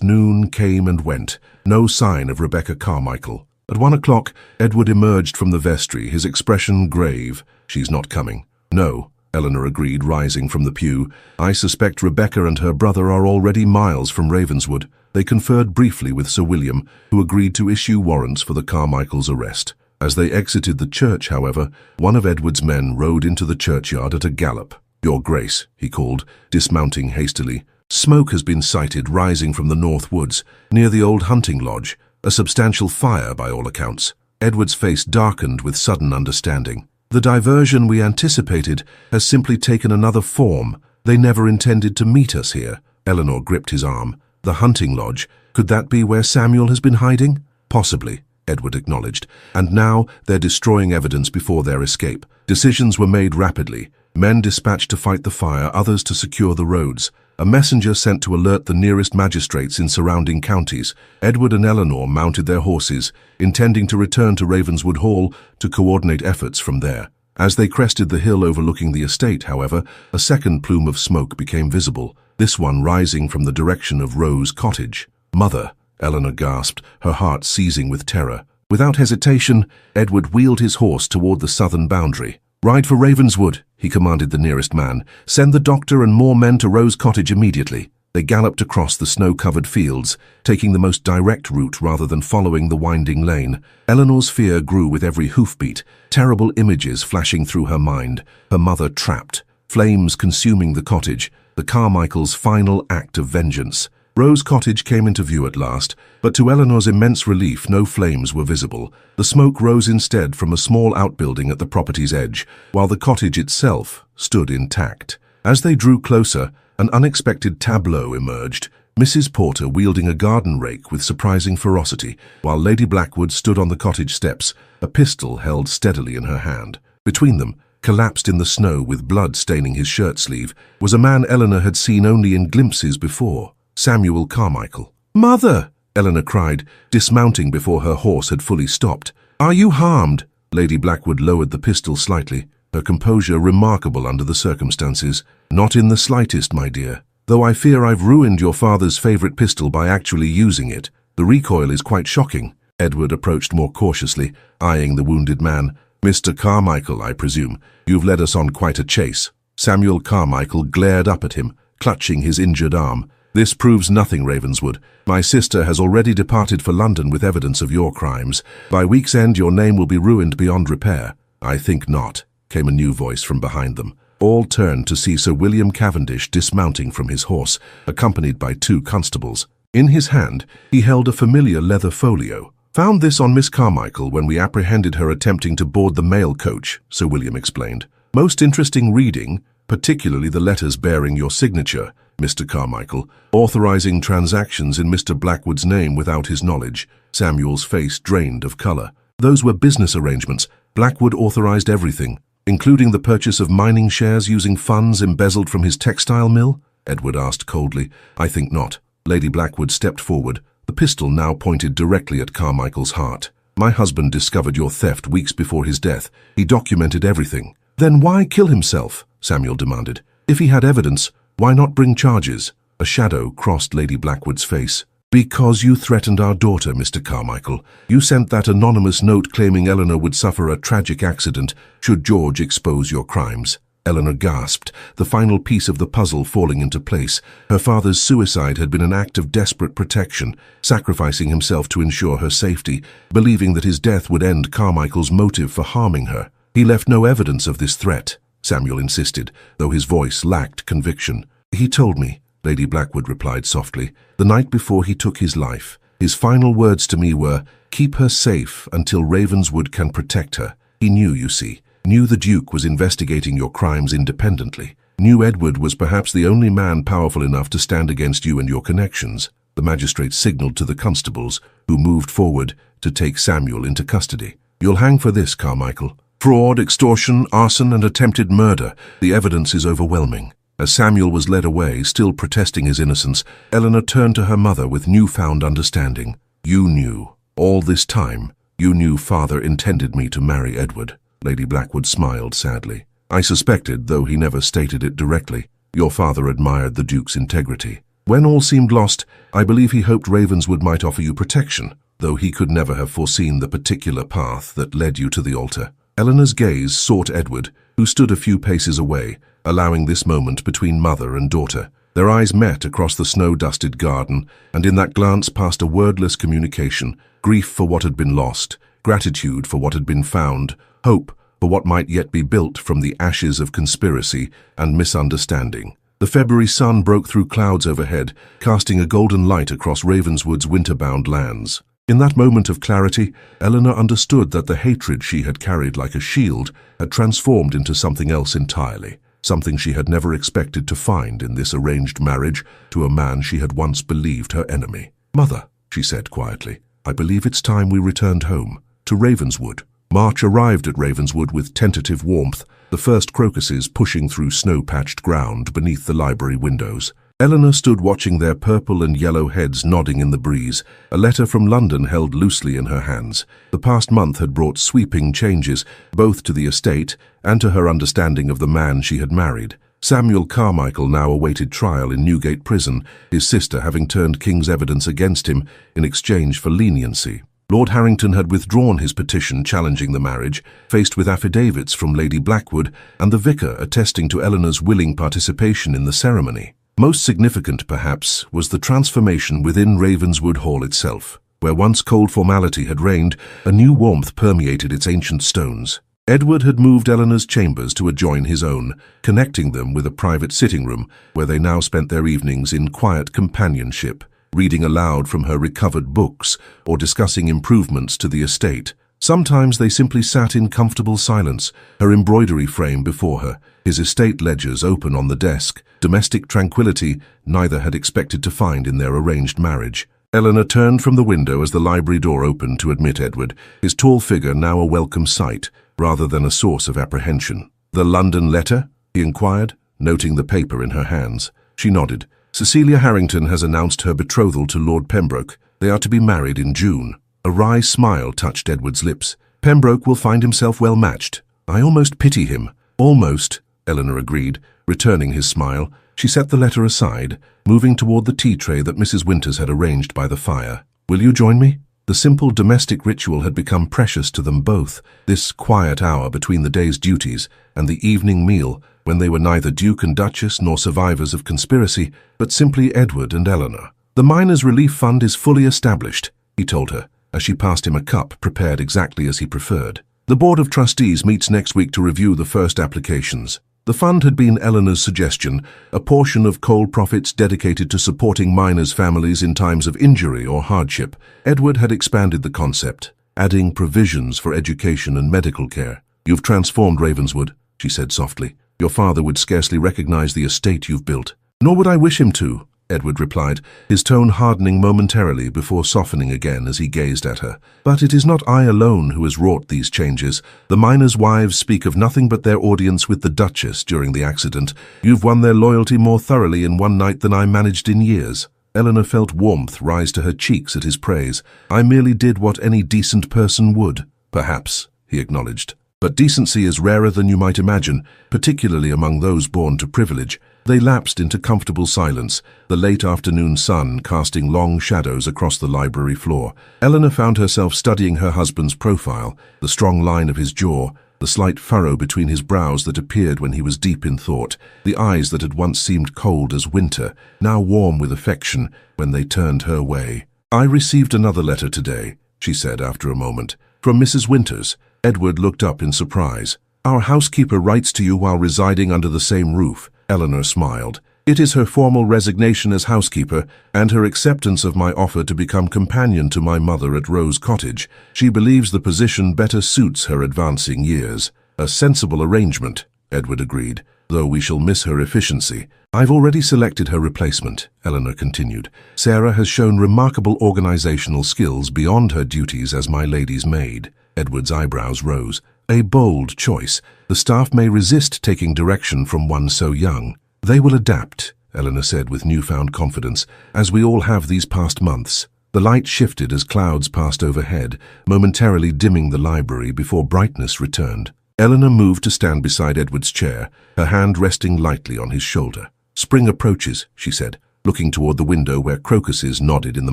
noon came and went, no sign of Rebecca Carmichael. At 1 o'clock, Edward emerged from the vestry, his expression grave. "She's not coming." "No," Eleanor agreed, rising from the pew. "I suspect Rebecca and her brother are already miles from Ravenswood." They conferred briefly with Sir William, who agreed to issue warrants for the Carmichaels' arrest. As they exited the church, however, one of Edward's men rode into the churchyard at a gallop. "Your Grace," he called, dismounting hastily. "Smoke has been sighted rising from the north woods, near the old hunting lodge. A substantial fire, by all accounts." Edward's face darkened with sudden understanding. "The diversion we anticipated has simply taken another form. They never intended to meet us here." Eleanor gripped his arm. "The hunting lodge, could that be where Samuel has been hiding?" "Possibly," Edward acknowledged. "And now they're destroying evidence before their escape." Decisions were made rapidly. Men dispatched to fight the fire, others to secure the roads. A messenger sent to alert the nearest magistrates in surrounding counties. Edward and Eleanor mounted their horses, intending to return to Ravenswood Hall to coordinate efforts from there. As they crested the hill overlooking the estate, however, a second plume of smoke became visible, this one rising from the direction of Rose Cottage. "Mother," Eleanor gasped, her heart seizing with terror. Without hesitation, Edward wheeled his horse toward the southern boundary. "Ride for Ravenswood," he commanded the nearest man. "Send the doctor and more men to Rose Cottage immediately." They galloped across the snow-covered fields, taking the most direct route rather than following the winding lane. Eleanor's fear grew with every hoofbeat, terrible images flashing through her mind. Her mother trapped, flames consuming the cottage, the Carmichaels' final act of vengeance. Rose Cottage came into view at last, but to Eleanor's immense relief no flames were visible. The smoke rose instead from a small outbuilding at the property's edge, while the cottage itself stood intact. As they drew closer, an unexpected tableau emerged, Mrs. Porter wielding a garden rake with surprising ferocity, while Lady Blackwood stood on the cottage steps, a pistol held steadily in her hand. Between them, collapsed in the snow with blood staining his shirt sleeve, was a man Eleanor had seen only in glimpses before, Samuel Carmichael. "Mother!" Eleanor cried, dismounting before her horse had fully stopped. "Are you harmed?" Lady Blackwood lowered the pistol slightly, her composure remarkable under the circumstances. "Not in the slightest, my dear. Though I fear I've ruined your father's favourite pistol by actually using it. The recoil is quite shocking." Edward approached more cautiously, eyeing the wounded man. "Mr. Carmichael, I presume. You've led us on quite a chase." Samuel Carmichael glared up at him, clutching his injured arm. "This proves nothing, Ravenswood. My sister has already departed for London with evidence of your crimes. By week's end your name will be ruined beyond repair." "I think not," came a new voice from behind them. All turned to see Sir William Cavendish dismounting from his horse, accompanied by 2 constables. In his hand, he held a familiar leather folio. "Found this on Miss Carmichael when we apprehended her attempting to board the mail coach," Sir William explained. "Most interesting reading, particularly the letters bearing your signature, Mr. Carmichael, authorizing transactions in Mr. Blackwood's name without his knowledge." Samuel's face drained of color. "Those were business arrangements. Blackwood authorized everything, including the purchase of mining shares using funds embezzled from his textile mill?" Edward asked coldly. "I think not." Lady Blackwood stepped forward, the pistol now pointed directly at Carmichael's heart. "My husband discovered your theft weeks before his death. He documented everything." "Then why kill himself?" Samuel demanded. "If he had evidence, why not bring charges?" A shadow crossed Lady Blackwood's face. "Because you threatened our daughter, Mr. Carmichael. You sent that anonymous note claiming Eleanor would suffer a tragic accident should George expose your crimes." Eleanor gasped, the final piece of the puzzle falling into place. Her father's suicide had been an act of desperate protection, sacrificing himself to ensure her safety, believing that his death would end Carmichael's motive for harming her. "He left no evidence of this threat," Samuel insisted, though his voice lacked conviction. "He told me," Lady Blackwood replied softly, "the night before he took his life. His final words to me were, 'Keep her safe until Ravenswood can protect her.' He knew, you see, knew the Duke was investigating your crimes independently. Knew Edward was perhaps the only man powerful enough to stand against you and your connections." The magistrate signalled to the constables, who moved forward to take Samuel into custody. "You'll hang for this, Carmichael. Fraud, extortion, arson, and attempted murder. The evidence is overwhelming." As Samuel was led away, still protesting his innocence, Eleanor turned to her mother with newfound understanding. "You knew. All this time, you knew father intended me to marry Edward." Lady Blackwood smiled sadly. "I suspected, though he never stated it directly. Your father admired the Duke's integrity. When all seemed lost, I believe he hoped Ravenswood might offer you protection, though he could never have foreseen the particular path that led you to the altar." Eleanor's gaze sought Edward, who stood a few paces away, allowing this moment between mother and daughter. Their eyes met across the snow-dusted garden, and in that glance passed a wordless communication, grief for what had been lost, gratitude for what had been found, hope for what might yet be built from the ashes of conspiracy and misunderstanding. The February sun broke through clouds overhead, casting a golden light across Ravenswood's winter-bound lands. In that moment of clarity, Eleanor understood that the hatred she had carried like a shield had transformed into something else entirely, something she had never expected to find in this arranged marriage to a man she had once believed her enemy. "Mother," she said quietly, "I believe it's time we returned home, to Ravenswood." March arrived at Ravenswood with tentative warmth, the first crocuses pushing through snow-patched ground beneath the library windows. Eleanor stood watching their purple and yellow heads nodding in the breeze, a letter from London held loosely in her hands. The past month had brought sweeping changes, both to the estate and to her understanding of the man she had married. Samuel Carmichael now awaited trial in Newgate Prison, his sister having turned King's evidence against him in exchange for leniency. Lord Harrington had withdrawn his petition challenging the marriage, faced with affidavits from Lady Blackwood and the vicar attesting to Eleanor's willing participation in the ceremony. Most significant, perhaps, was the transformation within Ravenswood Hall itself. Where once cold formality had reigned, a new warmth permeated its ancient stones. Edward had moved Eleanor's chambers to adjoin his own, connecting them with a private sitting room, where they now spent their evenings in quiet companionship, reading aloud from her recovered books or discussing improvements to the estate. Sometimes they simply sat in comfortable silence, her embroidery frame before her, his estate ledgers open on the desk, domestic tranquility neither had expected to find in their arranged marriage. Eleanor turned from the window as the library door opened to admit Edward, his tall figure now a welcome sight, rather than a source of apprehension. "The London letter?" he inquired, noting the paper in her hands. She nodded. "Cecilia Harrington has announced her betrothal to Lord Pembroke. They are to be married in June." A wry smile touched Edward's lips. "Pembroke will find himself well matched. I almost pity him." "Almost," Eleanor agreed, returning his smile. She set the letter aside, moving toward the tea tray that Mrs. Winters had arranged by the fire. "Will you join me?" The simple domestic ritual had become precious to them both, this quiet hour between the day's duties and the evening meal, when they were neither Duke and Duchess nor survivors of conspiracy, but simply Edward and Eleanor. "The Miners' Relief Fund is fully established," he told her, as she passed him a cup prepared exactly as he preferred. "The Board of Trustees meets next week to review the first applications." The fund had been Eleanor's suggestion, a portion of coal profits dedicated to supporting miners' families in times of injury or hardship. Edward had expanded the concept, adding provisions for education and medical care. "You've transformed Ravenswood," she said softly. "Your father would scarcely recognize the estate you've built." "Nor would I wish him to," Edward replied, his tone hardening momentarily before softening again as he gazed at her. "But it is not I alone who has wrought these changes. The miners' wives speak of nothing but their audience with the Duchess during the accident. You've won their loyalty more thoroughly in one night than I managed in years." Eleanor felt warmth rise to her cheeks at his praise. "I merely did what any decent person would." "Perhaps," he acknowledged. "But decency is rarer than you might imagine, particularly among those born to privilege." They lapsed into comfortable silence, the late afternoon sun casting long shadows across the library floor. Eleanor found herself studying her husband's profile, the strong line of his jaw, the slight furrow between his brows that appeared when he was deep in thought, the eyes that had once seemed cold as winter, now warm with affection when they turned her way. "I received another letter today," she said after a moment, "from Mrs. Winters." Edward looked up in surprise. "Our housekeeper writes to you while residing under the same roof." Eleanor smiled. "It is her formal resignation as housekeeper and her acceptance of my offer to become companion to my mother at Rose Cottage. She believes the position better suits her advancing years." "A sensible arrangement," Edward agreed, "though we shall miss her efficiency." "I've already selected her replacement," Eleanor continued. "Sarah has shown remarkable organizational skills beyond her duties as my lady's maid." Edward's eyebrows rose. "A bold choice. The staff may resist taking direction from one so young." "They will adapt," Eleanor said with newfound confidence, "as we all have these past months." The light shifted as clouds passed overhead, momentarily dimming the library before brightness returned. Eleanor moved to stand beside Edward's chair, her hand resting lightly on his shoulder. "Spring approaches," she said, looking toward the window where crocuses nodded in the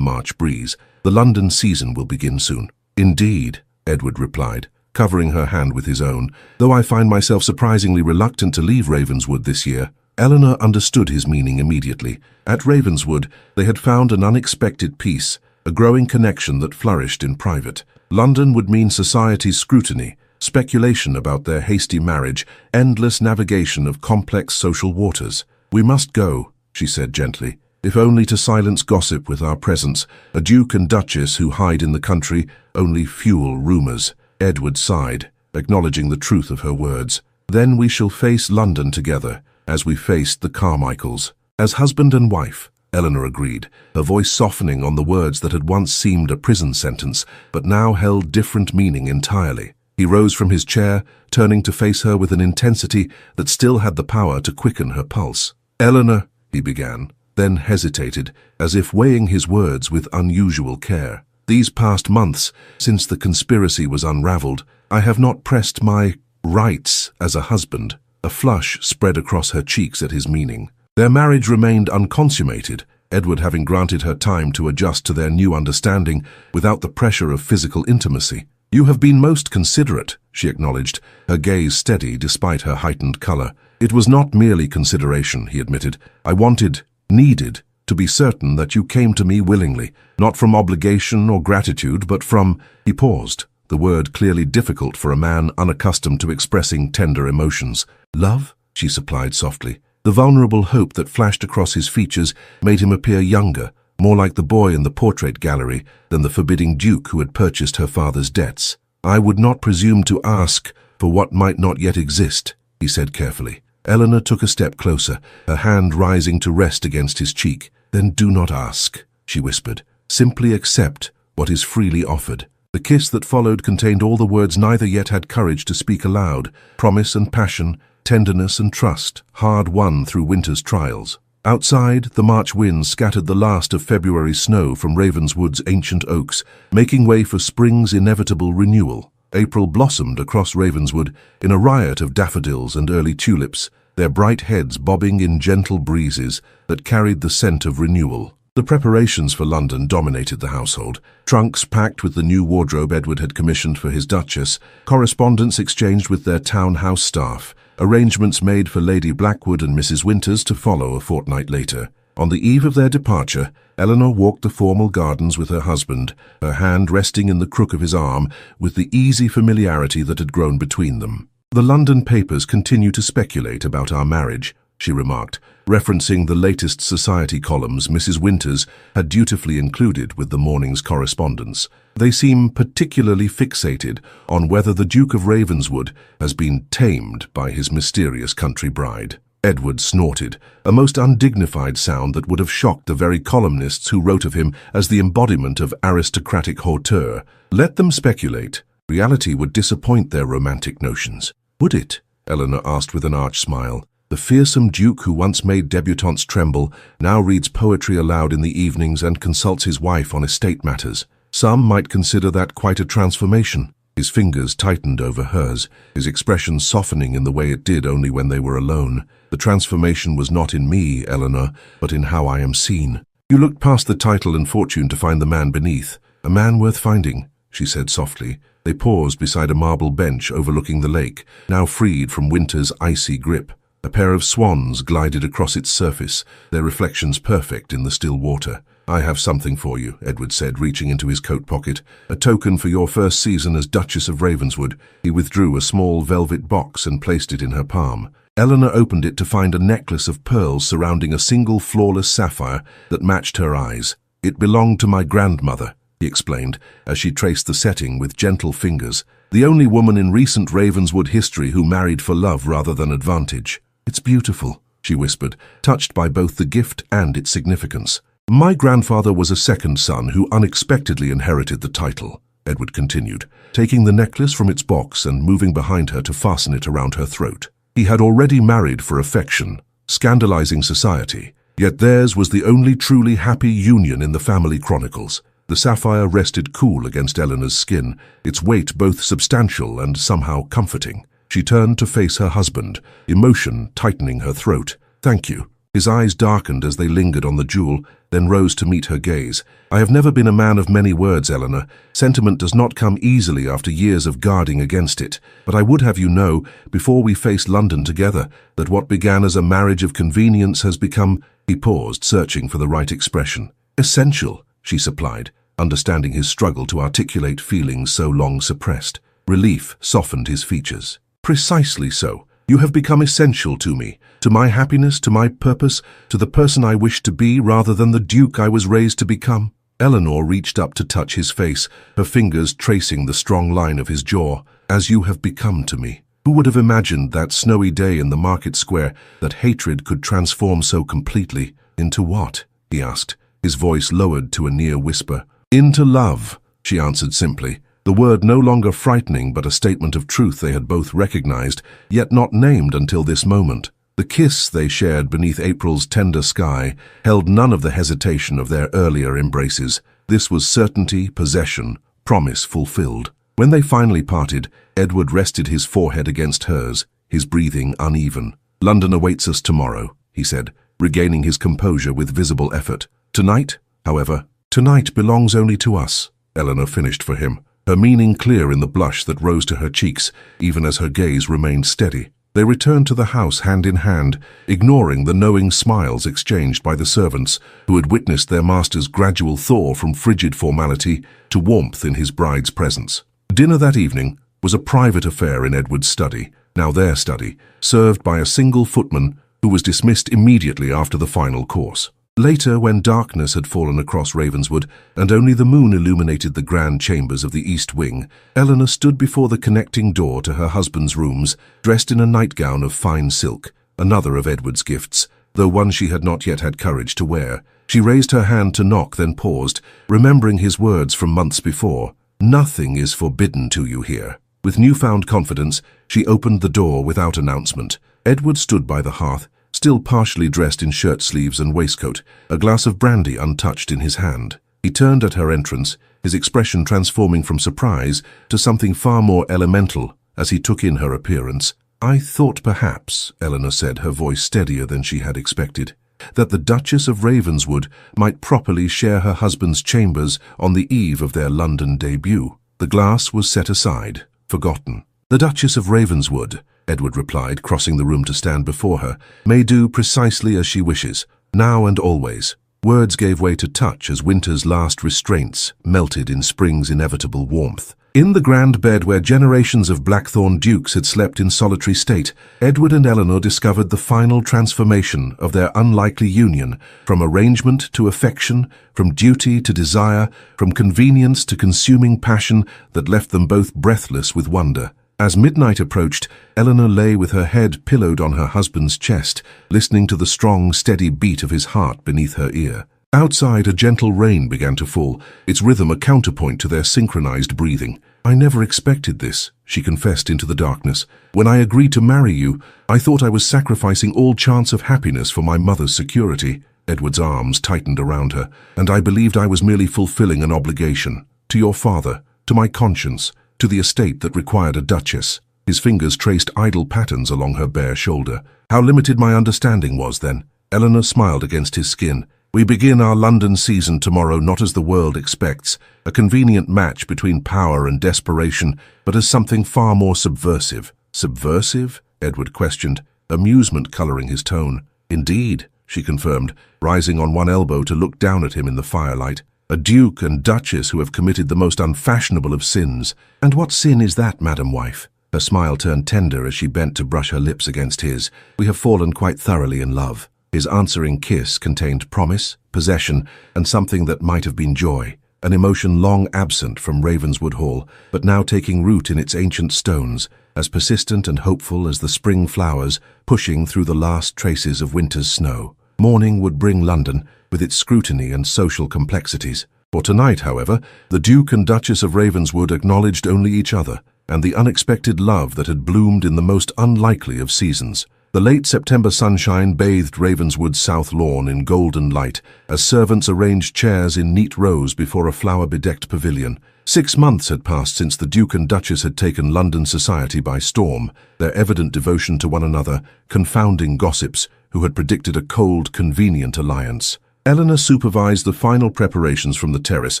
March breeze. "The London season will begin soon." "Indeed," Edward replied, covering her hand with his own, "though I find myself surprisingly reluctant to leave Ravenswood this year." Eleanor understood his meaning immediately. At Ravenswood, they had found an unexpected peace, a growing connection that flourished in private. London would mean society's scrutiny, speculation about their hasty marriage, endless navigation of complex social waters. "We must go," she said gently, "if only to silence gossip with our presence. A duke and duchess who hide in the country only fuel rumors." Edward sighed, acknowledging the truth of her words. "Then we shall face London together, as we faced the Carmichaels." "As husband and wife," Eleanor agreed, her voice softening on the words that had once seemed a prison sentence, but now held different meaning entirely. He rose from his chair, turning to face her with an intensity that still had the power to quicken her pulse. "Eleanor," he began, then hesitated, as if weighing his words with unusual care. "These past months, since the conspiracy was unraveled, I have not pressed my rights as a husband." A flush spread across her cheeks at his meaning. Their marriage remained unconsummated, Edward having granted her time to adjust to their new understanding without the pressure of physical intimacy. "You have been most considerate," she acknowledged, her gaze steady despite her heightened color. "It was not merely consideration," he admitted. "I wanted Needed, to be certain that you came to me willingly, not from obligation or gratitude, but from—" He paused, the word clearly difficult for a man unaccustomed to expressing tender emotions. "Love?" she supplied softly. The vulnerable hope that flashed across his features made him appear younger, more like the boy in the portrait gallery than the forbidding duke who had purchased her father's debts. "I would not presume to ask for what might not yet exist," he said carefully. Eleanor took a step closer, her hand rising to rest against his cheek. "Then do not ask," she whispered. "Simply accept what is freely offered." The kiss that followed contained all the words neither yet had courage to speak aloud: promise and passion, tenderness and trust, hard won through winter's trials. Outside, the March winds scattered the last of February's snow from Ravenswood's ancient oaks, making way for spring's inevitable renewal. April blossomed across Ravenswood in a riot of daffodils and early tulips, their bright heads bobbing in gentle breezes that carried the scent of renewal. The preparations for London dominated the household. Trunks packed with the new wardrobe Edward had commissioned for his Duchess, correspondence exchanged with their townhouse staff, arrangements made for Lady Blackwood and Mrs. Winters to follow a fortnight later. On the eve of their departure, Eleanor walked the formal gardens with her husband, her hand resting in the crook of his arm with the easy familiarity that had grown between them. "The London papers continue to speculate about our marriage," she remarked, referencing the latest society columns Mrs. Winters had dutifully included with the morning's correspondence. "They seem particularly fixated on whether the Duke of Ravenswood has been tamed by his mysterious country bride." Edward snorted, a most undignified sound that would have shocked the very columnists who wrote of him as the embodiment of aristocratic hauteur. Let them speculate. Reality would disappoint their romantic notions. "Would it?" Eleanor asked with an arch smile. "The fearsome duke who once made debutantes tremble now reads poetry aloud in the evenings and consults his wife on estate matters. Some might consider that quite a transformation." His fingers tightened over hers, his expression softening in the way it did only when they were alone. "The transformation was not in me, Eleanor, but in how I am seen." "You looked past the title and fortune to find the man beneath. A man worth finding," she said softly. They paused beside a marble bench overlooking the lake, now freed from winter's icy grip. A pair of swans glided across its surface, their reflections perfect in the still water. "I have something for you," Edward said, reaching into his coat pocket. "A token for your first season as Duchess of Ravenswood." He withdrew a small velvet box and placed it in her palm. Eleanor opened it to find a necklace of pearls surrounding a single flawless sapphire that matched her eyes. "It belonged to my grandmother," he explained, as she traced the setting with gentle fingers. "The only woman in recent Ravenswood history who married for love rather than advantage." "It's beautiful," she whispered, touched by both the gift and its significance. "My grandfather was a second son who unexpectedly inherited the title," Edward continued, taking the necklace from its box and moving behind her to fasten it around her throat. "He had already married for affection, scandalizing society, yet theirs was the only truly happy union in the family chronicles." The sapphire rested cool against Eleanor's skin, its weight both substantial and somehow comforting. She turned to face her husband, emotion tightening her throat. "Thank you." His eyes darkened as they lingered on the jewel, then rose to meet her gaze. "I have never been a man of many words, Eleanor. Sentiment does not come easily after years of guarding against it. But I would have you know, before we face London together, that what began as a marriage of convenience has become—" He paused, searching for the right expression. "Essential," she supplied, understanding his struggle to articulate feelings so long suppressed. Relief softened his features. "Precisely so. You have become essential to me, to my happiness, to my purpose, to the person I wish to be rather than the duke I was raised to become." Eleanor reached up to touch his face, her fingers tracing the strong line of his jaw. "As you have become to me." Who would have imagined that snowy day in the market square that hatred could transform so completely? "Into what?" he asked, his voice lowered to a near whisper. "Into love," she answered simply. The word no longer frightening but a statement of truth they had both recognized, yet not named until this moment. The kiss they shared beneath April's tender sky held none of the hesitation of their earlier embraces. This was certainty, possession, promise fulfilled. When they finally parted, Edward rested his forehead against hers, his breathing uneven. "London awaits us tomorrow," he said, regaining his composure with visible effort. "Tonight, however, tonight belongs only to us," Eleanor finished for him, her meaning clear in the blush that rose to her cheeks, even as her gaze remained steady. They returned to the house hand in hand, ignoring the knowing smiles exchanged by the servants who had witnessed their master's gradual thaw from frigid formality to warmth in his bride's presence. Dinner that evening was a private affair in Edward's study, now their study, served by a single footman who was dismissed immediately after the final course. Later, when darkness had fallen across Ravenswood and only the moon illuminated the grand chambers of the east wing, Eleanor stood before the connecting door to her husband's rooms, dressed in a nightgown of fine silk, another of Edward's gifts, though one she had not yet had courage to wear. She raised her hand to knock, then paused, remembering his words from months before. "Nothing is forbidden to you here." With newfound confidence, she opened the door without announcement. Edward stood by the hearth, still partially dressed in shirt sleeves and waistcoat, a glass of brandy untouched in his hand. He turned at her entrance, his expression transforming from surprise to something far more elemental as he took in her appearance. "I thought perhaps," Eleanor said, her voice steadier than she had expected, "that the Duchess of Ravenswood might properly share her husband's chambers on the eve of their London debut." The glass was set aside, forgotten. "The Duchess of Ravenswood," Edward replied, crossing the room to stand before her, "may do precisely as she wishes, now and always." Words gave way to touch as winter's last restraints melted in spring's inevitable warmth. In the grand bed where generations of Blackthorn dukes had slept in solitary state, Edward and Eleanor discovered the final transformation of their unlikely union, from arrangement to affection, from duty to desire, from convenience to consuming passion that left them both breathless with wonder. As midnight approached, Eleanor lay with her head pillowed on her husband's chest, listening to the strong, steady beat of his heart beneath her ear. Outside, a gentle rain began to fall, its rhythm a counterpoint to their synchronized breathing. "I never expected this," she confessed into the darkness. "When I agreed to marry you, I thought I was sacrificing all chance of happiness for my mother's security." Edward's arms tightened around her, "and I believed I was merely fulfilling an obligation. To your father, to my conscience, to the estate that required a duchess." His fingers traced idle patterns along her bare shoulder. "How limited my understanding was then." Eleanor smiled against his skin. "We begin our London season tomorrow not as the world expects, a convenient match between power and desperation, but as something far more subversive." "Subversive?" Edward questioned, amusement coloring his tone. "Indeed," she confirmed, rising on one elbow to look down at him in the firelight. "A duke and duchess who have committed the most unfashionable of sins." "And what sin is that, madam wife?" Her smile turned tender as she bent to brush her lips against his. "We have fallen quite thoroughly in love." His answering kiss contained promise, possession, and something that might have been joy, an emotion long absent from Ravenswood Hall, but now taking root in its ancient stones, as persistent and hopeful as the spring flowers pushing through the last traces of winter's snow. Morning would bring London, with its scrutiny and social complexities. For tonight, however, the Duke and Duchess of Ravenswood acknowledged only each other, and the unexpected love that had bloomed in the most unlikely of seasons. The late September sunshine bathed Ravenswood's south lawn in golden light as servants arranged chairs in neat rows before a flower-bedecked pavilion. 6 months had passed since the Duke and Duchess had taken London society by storm, their evident devotion to one another confounding gossips who had predicted a cold, convenient alliance. Eleanor supervised the final preparations from the terrace,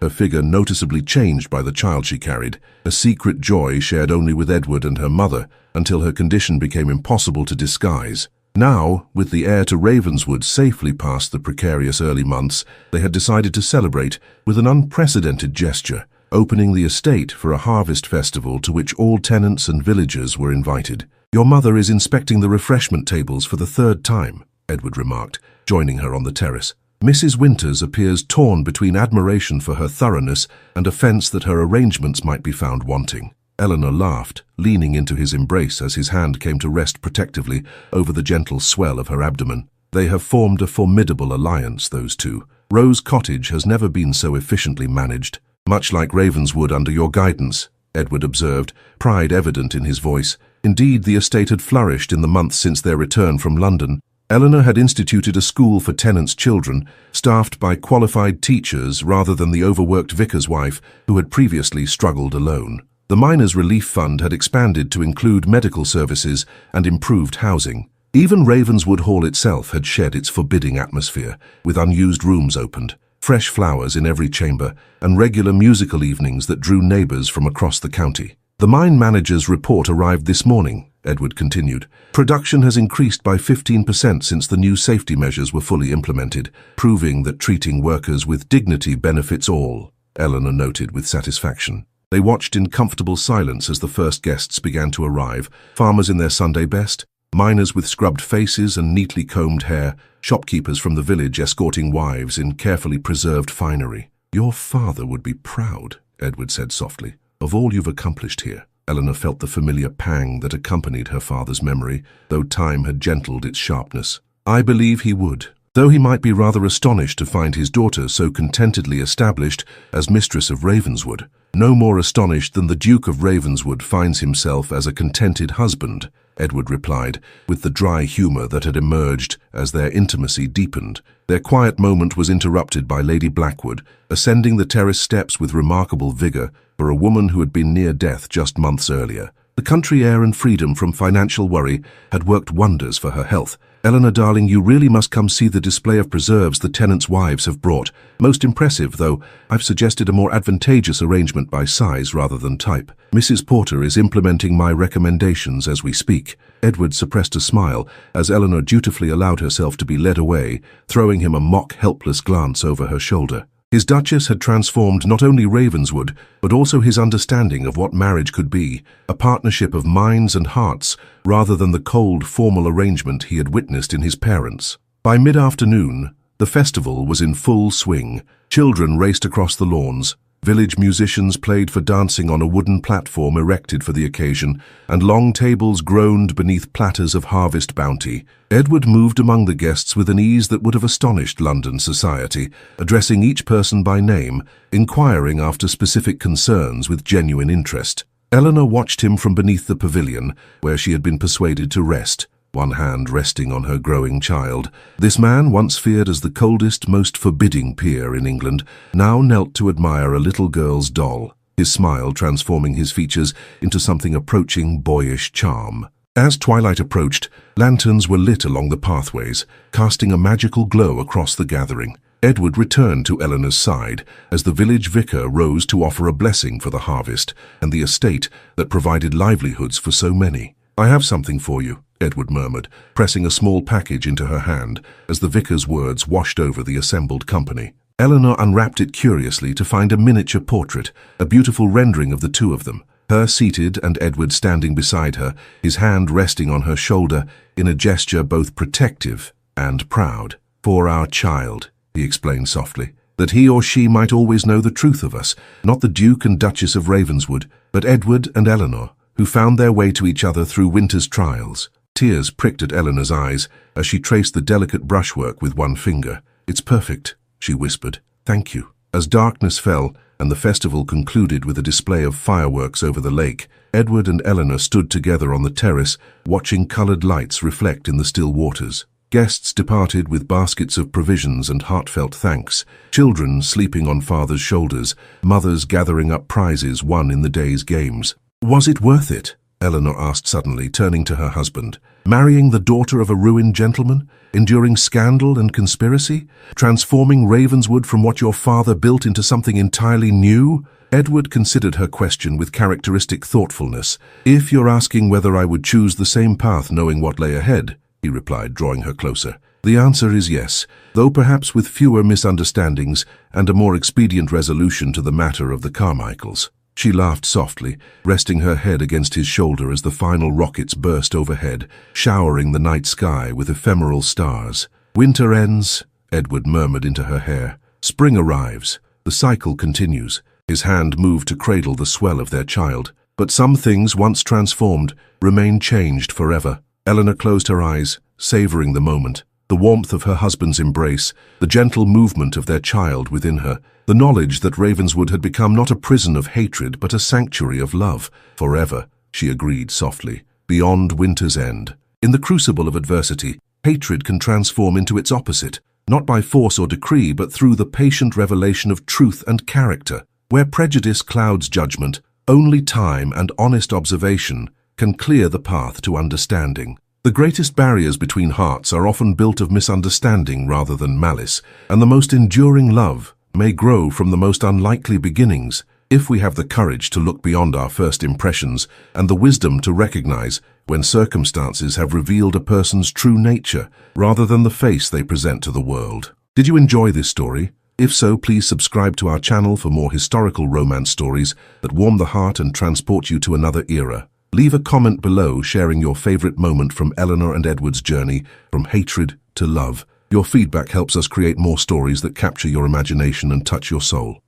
her figure noticeably changed by the child she carried, a secret joy shared only with Edward and her mother, until her condition became impossible to disguise. Now, with the heir to Ravenswood safely past the precarious early months, they had decided to celebrate with an unprecedented gesture, opening the estate for a harvest festival to which all tenants and villagers were invited. "Your mother is inspecting the refreshment tables for the 3rd time," Edward remarked, joining her on the terrace. Mrs. Winters appears torn between admiration for her thoroughness and offence that her arrangements might be found wanting. Eleanor laughed, leaning into his embrace as his hand came to rest protectively over the gentle swell of her abdomen. "They have formed a formidable alliance, those two. Rose Cottage has never been so efficiently managed." "Much like Ravenswood under your guidance," Edward observed, pride evident in his voice. Indeed, the estate had flourished in the months since their return from London. Eleanor had instituted a school for tenants' children, staffed by qualified teachers rather than the overworked vicar's wife who had previously struggled alone. The Miners' Relief Fund had expanded to include medical services and improved housing. Even Ravenswood Hall itself had shed its forbidding atmosphere, with unused rooms opened, fresh flowers in every chamber, and regular musical evenings that drew neighbours from across the county. "The mine manager's report arrived this morning," Edward continued. Production has increased by 15% since the new safety measures were fully implemented, proving that treating workers with dignity benefits all, Eleanor noted with satisfaction. They watched in comfortable silence as the first guests began to arrive, farmers in their Sunday best, miners with scrubbed faces and neatly combed hair, shopkeepers from the village escorting wives in carefully preserved finery. "Your father would be proud," Edward said softly, "of all you've accomplished here." Eleanor felt the familiar pang that accompanied her father's memory, though time had gentled its sharpness. "I believe he would, though he might be rather astonished to find his daughter so contentedly established as mistress of Ravenswood. No more astonished than the Duke of Ravenswood finds himself as a contented husband," Edward replied, with the dry humour that had emerged as their intimacy deepened. Their quiet moment was interrupted by Lady Blackwood, ascending the terrace steps with remarkable vigour for a woman who had been near death just months earlier. The country air and freedom from financial worry had worked wonders for her health. "Eleanor, darling, you really must come see the display of preserves the tenants' wives have brought. Most impressive, though I've suggested a more advantageous arrangement by size rather than type. Mrs. Porter is implementing my recommendations as we speak." Edward suppressed a smile as Eleanor dutifully allowed herself to be led away, throwing him a mock helpless glance over her shoulder. His Duchess had transformed not only Ravenswood, but also his understanding of what marriage could be, a partnership of minds and hearts, rather than the cold, formal arrangement he had witnessed in his parents. By mid-afternoon, the festival was in full swing. Children raced across the lawns, village musicians played for dancing on a wooden platform erected for the occasion, and long tables groaned beneath platters of harvest bounty. Edward moved among the guests with an ease that would have astonished London society, addressing each person by name, inquiring after specific concerns with genuine interest. Eleanor watched him from beneath the pavilion, where she had been persuaded to rest, one hand resting on her growing child. This man, once feared as the coldest, most forbidding peer in England, now knelt to admire a little girl's doll, his smile transforming his features into something approaching boyish charm. As twilight approached, lanterns were lit along the pathways, casting a magical glow across the gathering. Edward returned to Eleanor's side as the village vicar rose to offer a blessing for the harvest and the estate that provided livelihoods for so many. "I have something for you," Edward murmured, pressing a small package into her hand as the vicar's words washed over the assembled company. Eleanor unwrapped it curiously to find a miniature portrait, a beautiful rendering of the two of them, her seated and Edward standing beside her, his hand resting on her shoulder in a gesture both protective and proud. "For our child," he explained softly, "that he or she might always know the truth of us, not the Duke and Duchess of Ravenswood, but Edward and Eleanor, who found their way to each other through winter's trials." Tears pricked at Eleanor's eyes as she traced the delicate brushwork with one finger. "It's perfect," she whispered. "Thank you." As darkness fell and the festival concluded with a display of fireworks over the lake, Edward and Eleanor stood together on the terrace, watching coloured lights reflect in the still waters. Guests departed with baskets of provisions and heartfelt thanks, children sleeping on father's shoulders, mothers gathering up prizes won in the day's games. "Was it worth it?" Eleanor asked suddenly, turning to her husband. "Marrying the daughter of a ruined gentleman? Enduring scandal and conspiracy? Transforming Ravenswood from what your father built into something entirely new?" Edward considered her question with characteristic thoughtfulness. "If you're asking whether I would choose the same path knowing what lay ahead," he replied, drawing her closer, "the answer is yes, though perhaps with fewer misunderstandings and a more expedient resolution to the matter of the Carmichaels." She laughed softly, resting her head against his shoulder as the final rockets burst overhead, showering the night sky with ephemeral stars. "Winter ends," Edward murmured into her hair. "Spring arrives. The cycle continues." His hand moved to cradle the swell of their child. But some things, once transformed, remain changed forever. Eleanor closed her eyes, savouring the moment. The warmth of her husband's embrace, the gentle movement of their child within her, the knowledge that Ravenswood had become not a prison of hatred but a sanctuary of love. "Forever," she agreed softly, "beyond winter's end." In the crucible of adversity, hatred can transform into its opposite, not by force or decree but through the patient revelation of truth and character. Where prejudice clouds judgment, only time and honest observation can clear the path to understanding. The greatest barriers between hearts are often built of misunderstanding rather than malice, and the most enduring love may grow from the most unlikely beginnings if we have the courage to look beyond our first impressions and the wisdom to recognize when circumstances have revealed a person's true nature rather than the face they present to the world. Did you enjoy this story? If so, please subscribe to our channel for more historical romance stories that warm the heart and transport you to another era. Leave a comment below sharing your favorite moment from Eleanor and Edward's journey from hatred to love. Your feedback helps us create more stories that capture your imagination and touch your soul.